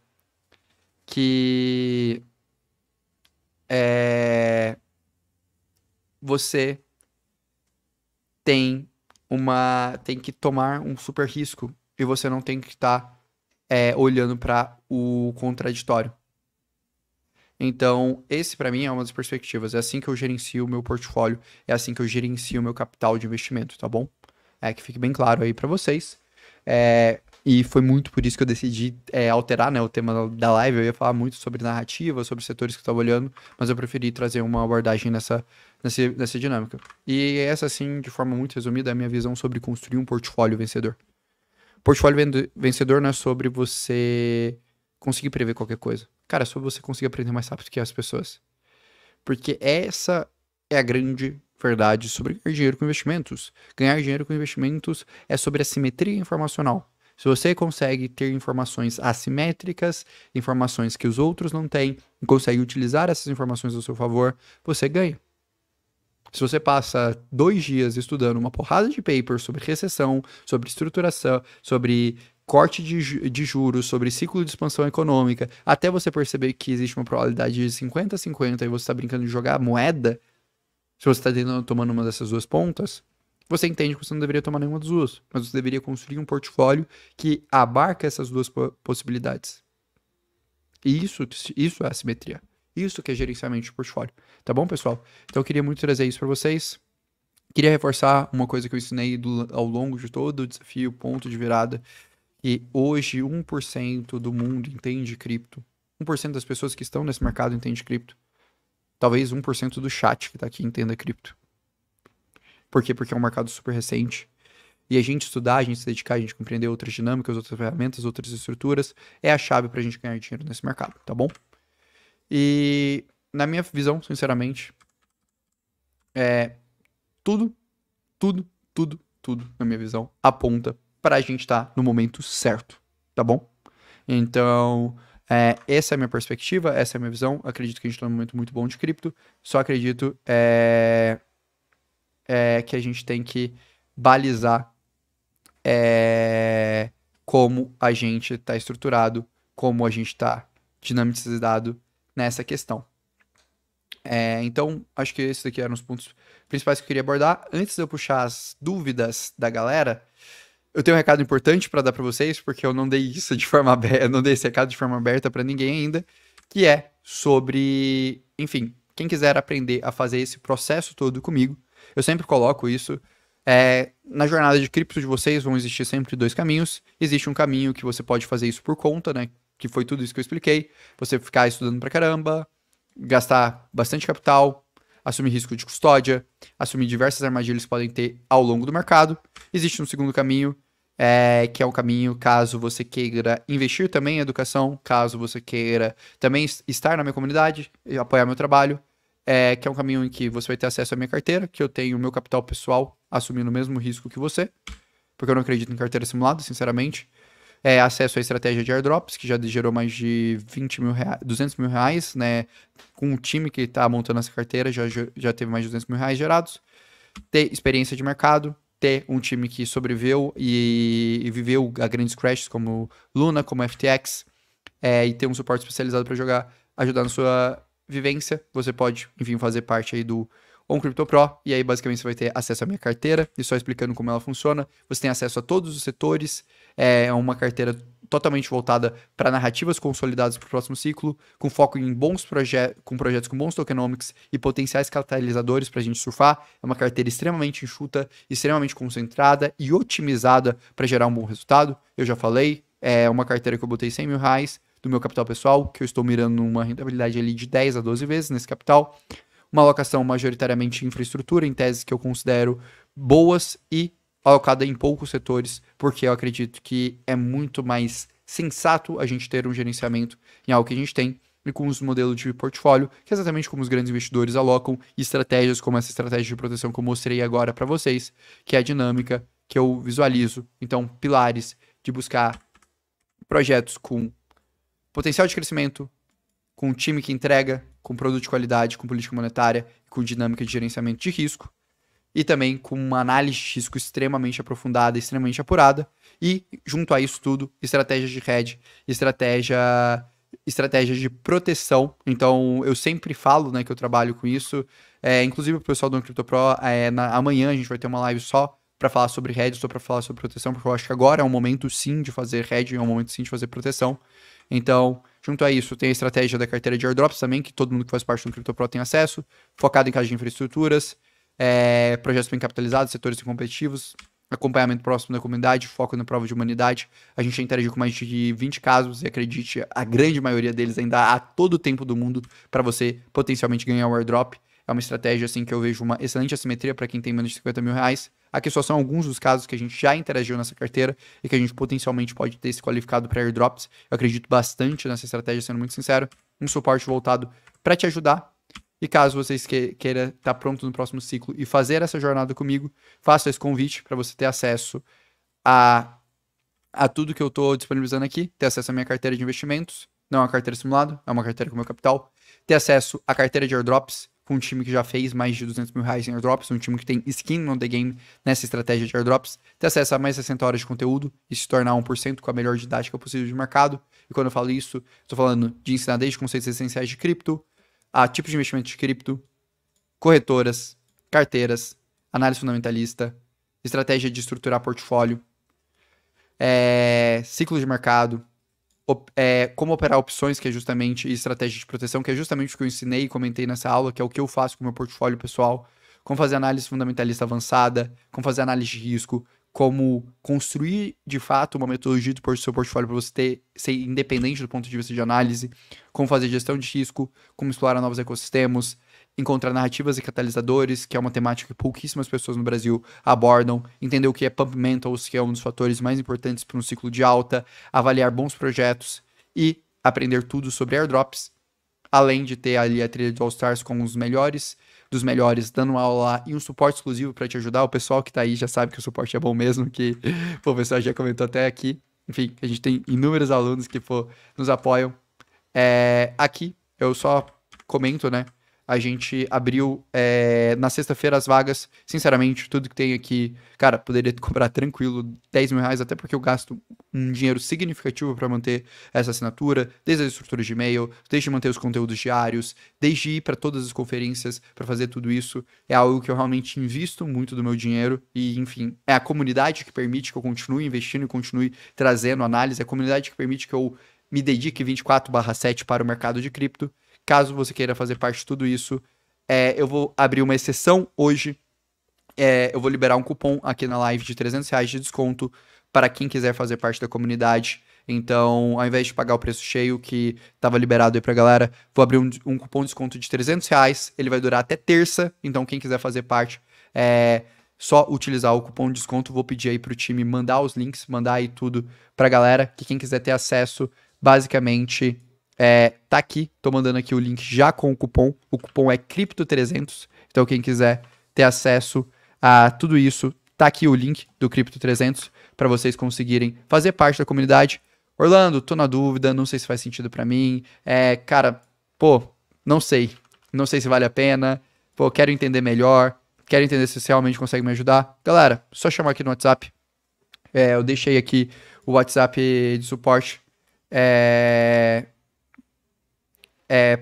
que você tem que tomar um super risco e você não tem que estar olhando para o contraditório. Então, esse para mim é uma das perspectivas. É assim que eu gerencio o meu portfólio, é assim que eu gerencio o meu capital de investimento, tá bom? Que fique bem claro aí para vocês. E foi muito por isso que eu decidi alterar, né, o tema da live. Eu ia falar muito sobre narrativa, sobre setores que eu estava olhando, mas eu preferi trazer uma abordagem nessa dinâmica. E essa, assim, de forma muito resumida, é a minha visão sobre construir um portfólio vencedor. Portfólio vencedor não é sobre você conseguir prever qualquer coisa. Cara, é sobre você conseguir aprender mais rápido que as pessoas. Porque essa é a grande verdade sobre ganhar dinheiro com investimentos. Ganhar dinheiro com investimentos é sobre assimetria informacional. Se você consegue ter informações assimétricas, informações que os outros não têm, e consegue utilizar essas informações ao seu favor, você ganha. Se você passa 2 dias estudando uma porrada de papers sobre recessão, sobre estruturação, sobre corte de juros, sobre ciclo de expansão econômica, até você perceber que existe uma probabilidade de 50-50 e você está brincando de jogar moeda, se você está tomando uma dessas duas pontas, você entende que você não deveria tomar nenhuma das duas, mas você deveria construir um portfólio que abarca essas duas possibilidades. E isso é assimetria. Isso que é gerenciamento de portfólio. Tá bom, pessoal? Então eu queria muito trazer isso para vocês. Queria reforçar uma coisa que eu ensinei ao longo de todo o desafio, ponto de virada, que hoje 1% do mundo entende cripto. 1% das pessoas que estão nesse mercado entende cripto. Talvez 1% do chat que tá aqui entenda cripto. Por quê? Porque é um mercado super recente. E a gente estudar, a gente se dedicar, a gente compreender outras dinâmicas, outras ferramentas, outras estruturas, é a chave pra gente ganhar dinheiro nesse mercado, tá bom? E na minha visão, sinceramente, tudo, na minha visão, aponta pra gente estar no momento certo, tá bom? Então, essa é a minha perspectiva, essa é a minha visão. Acredito que a gente está num momento muito bom de cripto. Só acredito que a gente tem que balizar como a gente está estruturado, como a gente está dinamizado nessa questão. Então, acho que esses daqui eram os pontos principais que eu queria abordar. Antes de eu puxar as dúvidas da galera, eu tenho um recado importante para dar para vocês, porque eu não dei isso de forma aberta, não dei esse recado de forma aberta para ninguém ainda, que é sobre, enfim, quem quiser aprender a fazer esse processo todo comigo, eu sempre coloco isso. Na jornada de cripto de vocês vão existir sempre dois caminhos. Existe um caminho que você pode fazer isso por conta, né? Que foi tudo isso que eu expliquei. Você ficar estudando pra caramba, gastar bastante capital, assumir risco de custódia, assumir diversas armadilhas que podem ter ao longo do mercado. Existe um segundo caminho, que é um caminho caso você queira investir também em educação, caso você queira também estar na minha comunidade e apoiar meu trabalho, que é um caminho em que você vai ter acesso à minha carteira, que eu tenho o meu capital pessoal assumindo o mesmo risco que você, porque eu não acredito em carteira simulada, sinceramente. Acesso à estratégia de airdrops, que já gerou mais de 200 mil reais, né? Com o time que está montando essa carteira, já teve mais de 200 mil reais gerados. Ter experiência de mercado, ter um time que sobreviveu e viveu a grandes crashes como Luna, como FTX, e ter um suporte especializado para ajudar na sua vivência. Você pode, enfim, fazer parte aí do OnCrypto Pro, e aí basicamente você vai ter acesso à minha carteira, e só explicando como ela funciona, você tem acesso a todos os setores, é uma carteira totalmente voltada para narrativas consolidadas para o próximo ciclo, com foco em bons projetos com bons tokenomics e potenciais catalisadores para a gente surfar. É uma carteira extremamente enxuta, extremamente concentrada e otimizada para gerar um bom resultado. Eu já falei, é uma carteira que eu botei 100 mil reais do meu capital pessoal, que eu estou mirando numa rentabilidade ali de 10 a 12 vezes nesse capital. Uma alocação majoritariamente em infraestrutura, em teses que eu considero boas e alocada em poucos setores, porque eu acredito que é muito mais sensato a gente ter um gerenciamento em algo que a gente tem e com os modelos de portfólio, que é exatamente como os grandes investidores alocam, e estratégias como essa estratégia de proteção que eu mostrei agora para vocês, que é a dinâmica que eu visualizo. Então, pilares de buscar projetos com potencial de crescimento, com um time que entrega, com produto de qualidade, com política monetária, com dinâmica de gerenciamento de risco, e também com uma análise de risco extremamente aprofundada, extremamente apurada, e junto a isso tudo, estratégias de hedge, estratégia de proteção. Então, eu sempre falo, né, que eu trabalho com isso. Inclusive, o pessoal do Crypto Pro, amanhã a gente vai ter uma live só para falar sobre hedge, só para falar sobre proteção, porque eu acho que agora é um momento sim de fazer hedge, é um momento sim de fazer proteção. Então, junto a isso, tem a estratégia da carteira de airdrops também, que todo mundo que faz parte do Crypto Pro tem acesso, focado em casos de infraestruturas, projetos bem capitalizados, setores competitivos, acompanhamento próximo da comunidade, foco na prova de humanidade. A gente já interagiu com mais de 20 casos e acredite, a grande maioria deles ainda há todo o tempo do mundo para você potencialmente ganhar o airdrop. É uma estratégia assim que eu vejo uma excelente assimetria para quem tem menos de 50 mil reais. Aqui só são alguns dos casos que a gente já interagiu nessa carteira e que a gente potencialmente pode ter se qualificado para airdrops. Eu acredito bastante nessa estratégia, sendo muito sincero. Um suporte voltado para te ajudar. E caso vocês queiram estar pronto no próximo ciclo e fazer essa jornada comigo, faça esse convite para você ter acesso a tudo que eu estou disponibilizando aqui, ter acesso à minha carteira de investimentos, não é uma carteira simulada, é uma carteira com meu capital, ter acesso à carteira de airdrops, com um time que já fez mais de 200 mil reais em airdrops, um time que tem skin no the game nessa estratégia de airdrops, ter acesso a mais 60 horas de conteúdo e se tornar 1% com a melhor didática possível de mercado. E quando eu falo isso, estou falando de ensinar desde conceitos essenciais de cripto, a tipos de investimento de cripto, corretoras, carteiras, análise fundamentalista, estratégia de estruturar portfólio, ciclo de mercado, como operar opções, que é justamente, e estratégia de proteção, que é justamente o que eu ensinei e comentei nessa aula, que é o que eu faço com o meu portfólio pessoal, como fazer análise fundamentalista avançada, como fazer análise de risco, como construir, de fato, uma metodologia do seu portfólio para você ser independente do ponto de vista de análise, como fazer gestão de risco, como explorar novos ecossistemas, encontrar narrativas e catalisadores, que é uma temática que pouquíssimas pessoas no Brasil abordam, entender o que é Pump Mentals, que é um dos fatores mais importantes para um ciclo de alta, avaliar bons projetos e aprender tudo sobre airdrops, além de ter ali a trilha de All Stars com os melhores dos melhores, dando aula lá e um suporte exclusivo para te ajudar. O pessoal que tá aí já sabe que o suporte é bom mesmo, que pô, o pessoal já comentou até aqui. Enfim, a gente tem inúmeros alunos que pô, nos apoiam. Aqui eu só comento, né? A gente abriu na sexta-feira as vagas. Sinceramente, tudo que tem aqui, cara, poderia cobrar tranquilo 10 mil reais, até porque eu gasto um dinheiro significativo para manter essa assinatura, desde as estruturas de e-mail, desde manter os conteúdos diários, desde ir para todas as conferências para fazer tudo isso. É algo que eu realmente invisto muito do meu dinheiro e, enfim, é a comunidade que permite que eu continue investindo e continue trazendo análise, é a comunidade que permite que eu me dedique 24/7 para o mercado de cripto. Caso você queira fazer parte de tudo isso, eu vou abrir uma exceção hoje. Eu vou liberar um cupom aqui na live de 300 reais de desconto para quem quiser fazer parte da comunidade. Então, ao invés de pagar o preço cheio que estava liberado aí pra galera, vou abrir um cupom de desconto de 300 reais. Ele vai durar até terça. Então, quem quiser fazer parte, só utilizar o cupom de desconto. Vou pedir aí pro time mandar os links, mandar aí tudo pra galera. Que quem quiser ter acesso, basicamente... tá aqui, tô mandando aqui o link já com o cupom é Cripto300, então quem quiser ter acesso a tudo isso, tá aqui o link do Cripto300 para vocês conseguirem fazer parte da comunidade. Orlando, tô na dúvida, não sei se faz sentido para mim, cara, pô, não sei se vale a pena, pô, quero entender melhor, quero entender se você realmente consegue me ajudar. Galera, só chamar aqui no WhatsApp, eu deixei aqui o WhatsApp de suporte,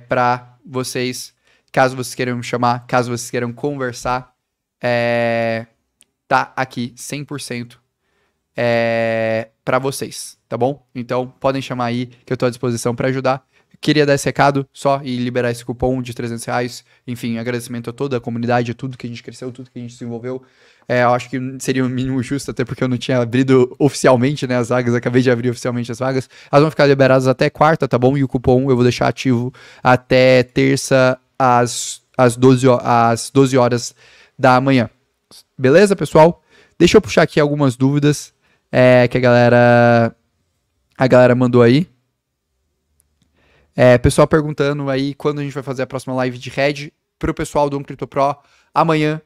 para vocês, caso vocês queiram me chamar, caso vocês queiram conversar, tá aqui 100% para vocês, tá bom? Então, podem chamar aí, que eu tô à disposição para ajudar. Queria dar esse recado só e liberar esse cupom de 300 reais. Enfim, agradecimento a toda a comunidade, a tudo que a gente cresceu, tudo que a gente desenvolveu. Eu acho que seria o mínimo justo, até porque eu não tinha abrido oficialmente, né, as vagas. Acabei de abrir oficialmente as vagas. Elas vão ficar liberadas até quarta, tá bom? E o cupom eu vou deixar ativo até terça às 12 horas da manhã. Beleza, pessoal? Deixa eu puxar aqui algumas dúvidas que a galera mandou aí. Pessoal perguntando aí quando a gente vai fazer a próxima live de Red pro pessoal do Crypto Pro. Amanhã,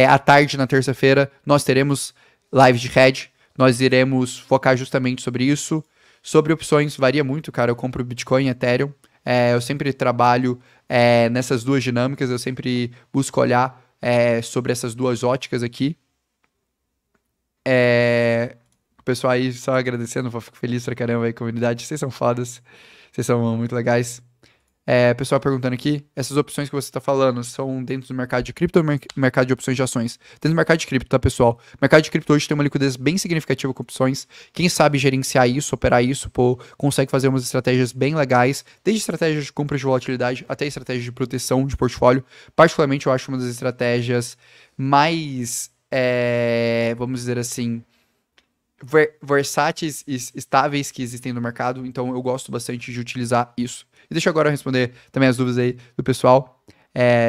à tarde, na terça-feira, nós teremos live de Red. Nós iremos focar justamente sobre isso. Sobre opções, varia muito, cara. Eu compro Bitcoin e Ethereum. Eu sempre trabalho nessas duas dinâmicas. Eu sempre busco olhar sobre essas duas óticas aqui. O pessoal aí só agradecendo. Fico feliz pra caramba aí, comunidade. Vocês são fodas. Vocês são muito legais. Pessoal perguntando aqui, essas opções que você está falando são dentro do mercado de cripto ou mercado de opções de ações? Dentro do mercado de cripto, tá, pessoal? O mercado de cripto hoje tem uma liquidez bem significativa com opções. Quem sabe gerenciar isso, operar isso, consegue fazer umas estratégias bem legais, desde estratégias de compra de volatilidade até estratégias de proteção de portfólio. Particularmente, eu acho uma das estratégias mais, vamos dizer assim, versáteis e estáveis que existem no mercado, então eu gosto bastante de utilizar isso. E deixa eu agora responder também as dúvidas aí do pessoal.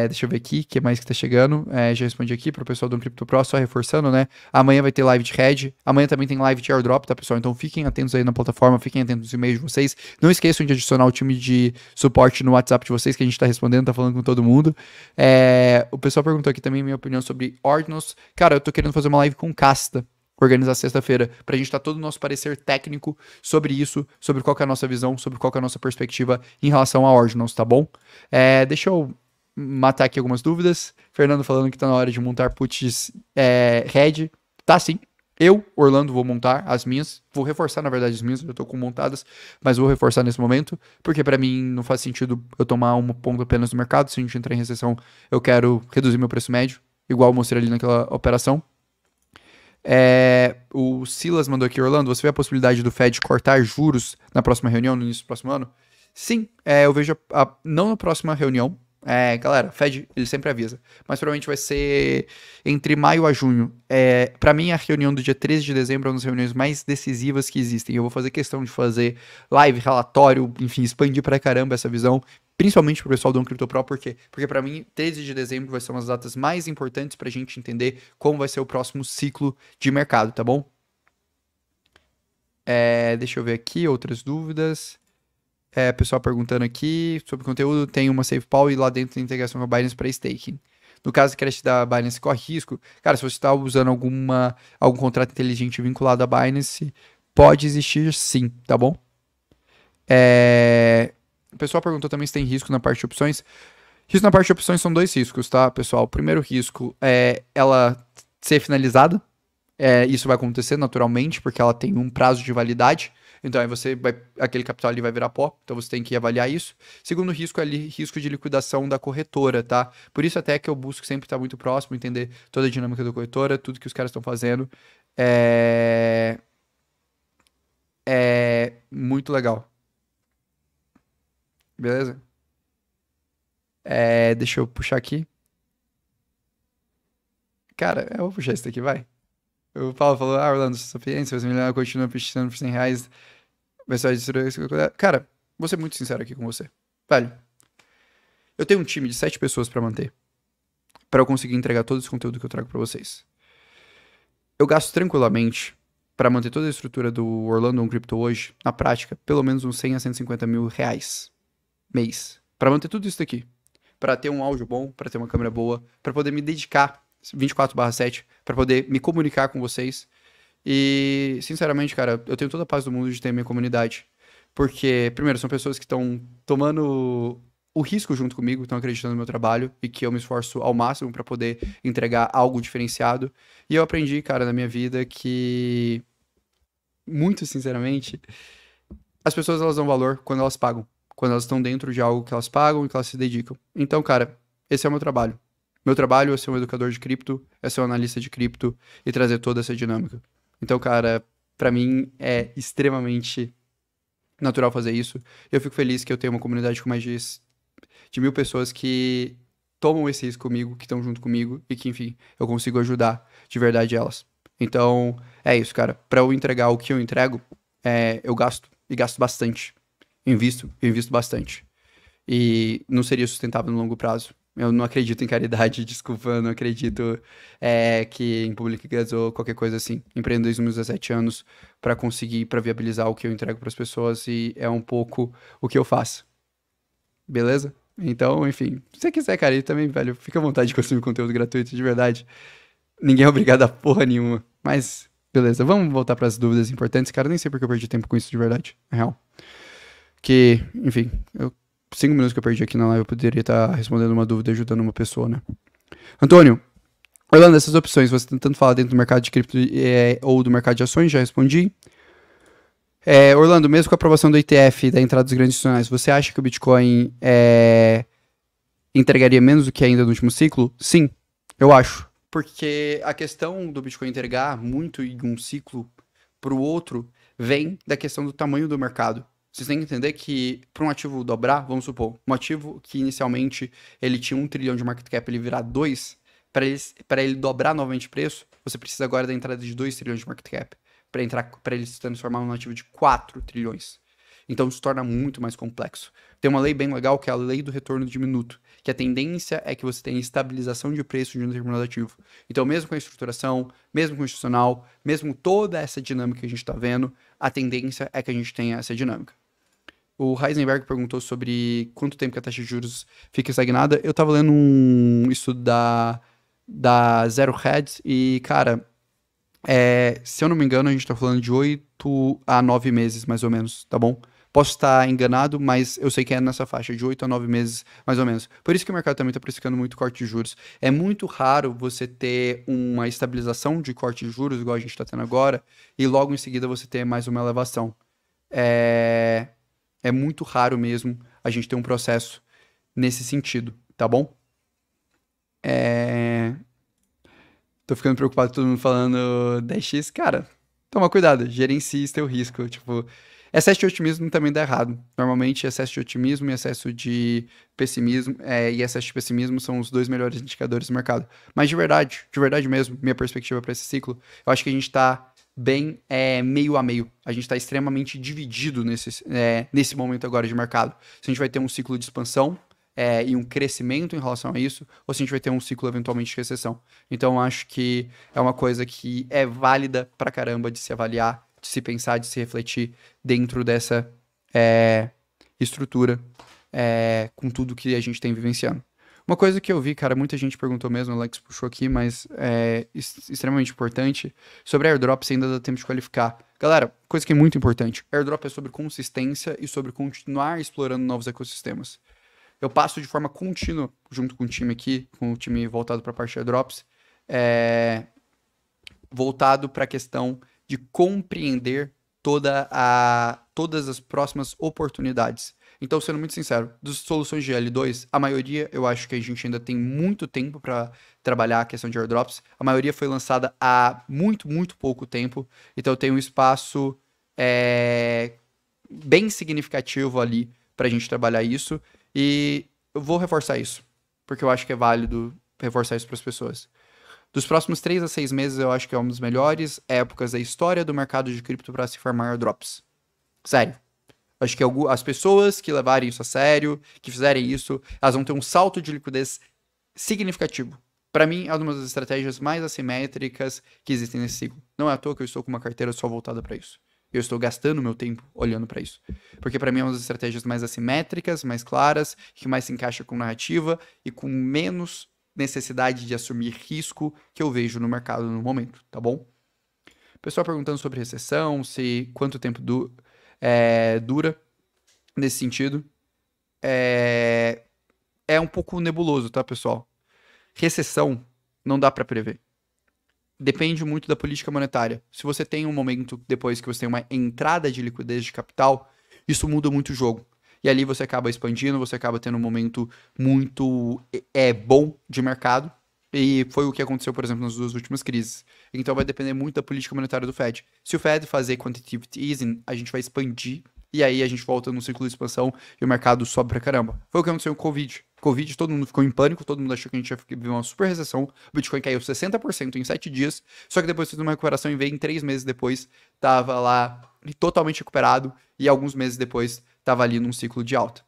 Deixa eu ver aqui, o que mais que tá chegando. Já respondi aqui pro pessoal do Crypto Pro, só reforçando, né? Amanhã vai ter live de Red, amanhã também tem live de airdrop, tá, pessoal? Então fiquem atentos aí na plataforma, fiquem atentos nos e-mails de vocês. Não esqueçam de adicionar o time de suporte no WhatsApp de vocês, que a gente tá respondendo, tá falando com todo mundo. O pessoal perguntou aqui também minha opinião sobre Ordinals. Cara, eu tô querendo fazer uma live com Casta, organizar sexta-feira, pra gente dar todo o nosso parecer técnico sobre isso, sobre qual que é a nossa visão, sobre qual que é a nossa perspectiva em relação a Ordinals, tá bom? Deixa eu matar aqui algumas dúvidas. Fernando falando que tá na hora de montar puts red. Tá sim. Eu, Orlando, vou montar as minhas. Vou reforçar, na verdade, as minhas. Eu tô com montadas, mas vou reforçar nesse momento. Porque pra mim não faz sentido eu tomar uma ponta apenas no mercado. Se a gente entrar em recessão, eu quero reduzir meu preço médio. Igual eu mostrei ali naquela operação. O Silas mandou aqui, Orlando, você vê a possibilidade do Fed cortar juros na próxima reunião, no início do próximo ano? Sim, eu vejo, não na próxima reunião, galera, Fed, ele sempre avisa, mas provavelmente vai ser entre maio a junho. Para mim, a reunião do dia 13 de dezembro é uma das reuniões mais decisivas que existem. Eu vou fazer questão de fazer live, relatório, enfim, expandir pra caramba essa visão, principalmente pro pessoal do OnCryptoPro, por quê? Porque para mim, 13 de dezembro vai ser uma das datas mais importantes pra gente entender como vai ser o próximo ciclo de mercado, tá bom? Deixa eu ver aqui, outras dúvidas. Pessoal perguntando aqui sobre conteúdo, tem uma SafePal e lá dentro tem integração com a Binance para staking. No caso que Crash da Binance corre risco, cara, se você está usando algum contrato inteligente vinculado à Binance, pode existir sim, tá bom? O pessoal perguntou também se tem risco na parte de opções. Risco na parte de opções são dois riscos, tá, pessoal? O primeiro risco é ela ser finalizada. Isso vai acontecer naturalmente, porque ela tem um prazo de validade. Então, aí aquele capital ali vai virar pó, então você tem que avaliar isso. Segundo risco é risco de liquidação da corretora, tá? Por isso até que eu busco sempre estar muito próximo, entender toda a dinâmica da corretora, tudo que os caras estão fazendo. É muito legal. Beleza? Deixa eu puxar aqui. Cara, eu vou puxar isso daqui, vai. O Paulo falou, Orlando, sua experiência, você melhor continua pesquisando por R$ 100. Vai ser destruir. Cara, vou ser muito sincero aqui com você. Velho, eu tenho um time de 7 pessoas pra manter. Pra eu conseguir entregar todo esse conteúdo que eu trago pra vocês. Eu gasto tranquilamente pra manter toda a estrutura do Orlando On Crypto hoje, na prática, pelo menos uns 100 a 150 mil reais mês. Pra manter tudo isso daqui. Pra ter um áudio bom, pra ter uma câmera boa, pra poder me dedicar 24/7, pra poder me comunicar com vocês. E, sinceramente, cara, eu tenho toda a paz do mundo de ter minha comunidade. Porque, primeiro, são pessoas que estão tomando o risco junto comigo, estão acreditando no meu trabalho e que eu me esforço ao máximo para poder entregar algo diferenciado. E eu aprendi, cara, na minha vida que, muito sinceramente, as pessoas elas dão valor quando elas pagam. Quando elas estão dentro de algo que elas pagam e que elas se dedicam. Então, cara, esse é o meu trabalho. Meu trabalho é ser um educador de cripto, é ser um analista de cripto e trazer toda essa dinâmica. Então, cara, pra mim é extremamente natural fazer isso. Eu fico feliz que eu tenho uma comunidade com mais de 1.000 pessoas que tomam esse risco comigo, que estão junto comigo e que, enfim, eu consigo ajudar de verdade elas. Então, é isso, cara. Pra eu entregar o que eu entrego, eu gasto, e gasto bastante. Eu invisto bastante. E não seria sustentável no longo prazo. Eu não acredito em caridade, desculpa, eu não acredito que em public goods ou qualquer coisa assim. Empreendo desde os meus 17 anos para conseguir, para viabilizar o que eu entrego para as pessoas e é um pouco o que eu faço. Beleza? Então, enfim, se você quiser, cara, e também, velho, fica à vontade de consumir conteúdo gratuito, de verdade. Ninguém é obrigado a porra nenhuma. Mas, beleza, vamos voltar para as dúvidas importantes, cara. Nem sei porque eu perdi tempo com isso de verdade, na real. Que, enfim, 5 minutos que eu perdi aqui na live, eu poderia estar respondendo uma dúvida, ajudando uma pessoa, né? Antônio, Orlando, essas opções, você tentando falar dentro do mercado de cripto ou do mercado de ações, já respondi. Orlando, mesmo com a aprovação do ETF, da entrada dos grandes institucionais, você acha que o Bitcoin entregaria menos do que ainda no último ciclo? Sim, eu acho. Porque a questão do Bitcoin entregar muito em um ciclo para o outro vem da questão do tamanho do mercado. Vocês têm que entender que para um ativo dobrar, vamos supor, um ativo que inicialmente ele tinha 1 trilhão de market cap, ele virar 2, para ele dobrar novamente o preço, você precisa agora da entrada de 2 trilhões de market cap para ele se transformar num ativo de 4 trilhões. Então isso torna muito mais complexo. Tem uma lei bem legal que é a lei do retorno de minuto, que a tendência é que você tenha estabilização de preço de um determinado ativo. Então, mesmo com a estruturação, mesmo com o institucional, mesmo toda essa dinâmica que a gente está vendo, a tendência é que a gente tenha essa dinâmica. O Heisenberg perguntou sobre quanto tempo que a taxa de juros fica estagnada. Eu tava lendo um estudo da Zero Hedge e, cara, se eu não me engano, a gente tá falando de 8 a 9 meses, mais ou menos, tá bom? Posso estar enganado, mas eu sei que é nessa faixa de 8 a 9 meses, mais ou menos. Por isso que o mercado também está precificando muito corte de juros. É muito raro você ter uma estabilização de corte de juros, igual a gente está tendo agora, e logo em seguida você ter mais uma elevação. É, é muito raro mesmo a gente ter um processo nesse sentido, tá bom? É... Tô ficando preocupado com todo mundo falando 10x. Cara, toma cuidado, gerencie seu risco. Tipo, excesso de otimismo também dá errado. Normalmente, excesso de otimismo e excesso de pessimismo e excesso de pessimismo são os dois melhores indicadores do mercado. Mas de verdade mesmo, minha perspectiva para esse ciclo, eu acho que a gente tá bem meio a meio. A gente está extremamente dividido nesse momento agora de mercado. Se a gente vai ter um ciclo de expansão e um crescimento em relação a isso, ou se a gente vai ter um ciclo eventualmente de recessão. Então, eu acho que é uma coisa que é válida pra caramba de se avaliar, de se pensar, de se refletir dentro dessa estrutura com tudo que a gente tem vivenciando. Uma coisa que eu vi, cara, muita gente perguntou mesmo, o Alex puxou aqui, mas é extremamente importante, sobre airdrop, se ainda dá tempo de qualificar. Galera, coisa que é muito importante, airdrop é sobre consistência e sobre continuar explorando novos ecossistemas. Eu passo de forma contínua, junto com o time aqui, com o time voltado para a parte de airdrops, voltado para a questão de compreender todas as próximas oportunidades. Então, sendo muito sincero, das soluções de L2, a maioria eu acho que a gente ainda tem muito tempo para trabalhar a questão de airdrops. A maioria foi lançada há muito, muito pouco tempo. Então, eu tenho um espaço bem significativo ali para a gente trabalhar isso. E eu vou reforçar isso, porque eu acho que é válido reforçar isso para as pessoas. Dos próximos 3 a 6 meses, eu acho que é uma das melhores épocas da história do mercado de cripto para se farmar airdrops. Sério. Acho que as pessoas que levarem isso a sério, que fizerem isso, elas vão ter um salto de liquidez significativo. Para mim, é uma das estratégias mais assimétricas que existem nesse ciclo. Não é à toa que eu estou com uma carteira só voltada para isso. Eu estou gastando meu tempo olhando para isso. Porque para mim é uma das estratégias mais assimétricas, mais claras, que mais se encaixa com narrativa e com menos necessidade de assumir risco que eu vejo no mercado no momento, tá bom? Pessoal perguntando sobre recessão, se quanto tempo dura nesse sentido. É um pouco nebuloso, tá, pessoal? Recessão não dá para prever. Depende muito da política monetária. Se você tem um momento depois que você tem uma entrada de liquidez de capital, isso muda muito o jogo. E ali você acaba expandindo, você acaba tendo um momento muito bom de mercado. E foi o que aconteceu, por exemplo, nas duas últimas crises. Então vai depender muito da política monetária do Fed. Se o Fed fazer quantitative easing, a gente vai expandir. E aí a gente volta no ciclo de expansão e o mercado sobe pra caramba. Foi o que aconteceu com o Covid. Covid, todo mundo ficou em pânico, todo mundo achou que a gente ia viver uma super recessão. O Bitcoin caiu 60% em 7 dias, só que depois fez uma recuperação e veio em 3 meses depois, tava lá totalmente recuperado e alguns meses depois tava ali num ciclo de alta.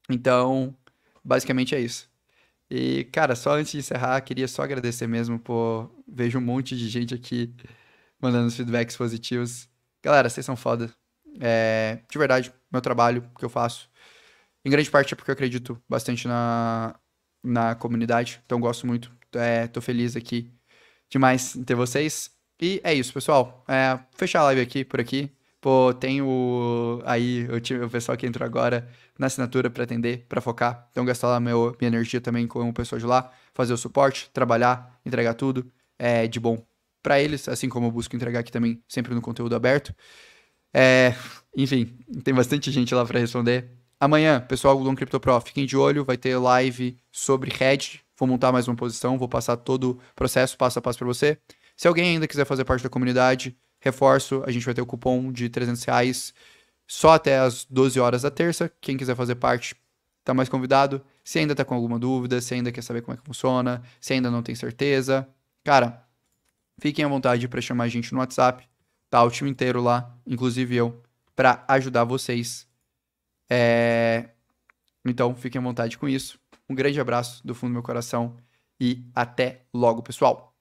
Então, basicamente é isso. E, cara, só antes de encerrar, queria só agradecer mesmo por vejo um monte de gente aqui mandando os feedbacks positivos. Galera, vocês são foda. De verdade, meu trabalho que eu faço em grande parte é porque eu acredito bastante na comunidade, então gosto muito. Tô feliz aqui demais em ter vocês. E é isso, pessoal. Fechar a live aqui, por aqui. Pô, tem aí o pessoal que entrou agora na assinatura para atender, para focar. Então gastar lá minha energia também com o pessoal de lá, fazer o suporte, trabalhar, entregar tudo de bom para eles, assim como eu busco entregar aqui também, sempre no conteúdo aberto. Enfim, tem bastante gente lá para responder. Amanhã, pessoal do Crypto Pro, fiquem de olho, vai ter live sobre hedge. Vou montar mais uma posição, vou passar todo o processo passo a passo para você. Se alguém ainda quiser fazer parte da comunidade, reforço, a gente vai ter o cupom de R$300 só até as 12 horas da terça. Quem quiser fazer parte, tá mais convidado. Se ainda tá com alguma dúvida, se ainda quer saber como é que funciona, se ainda não tem certeza, cara, fiquem à vontade para chamar a gente no WhatsApp. Tá o time inteiro lá, inclusive eu, para ajudar vocês. Então, fiquem à vontade com isso. Um grande abraço do fundo do meu coração e até logo, pessoal.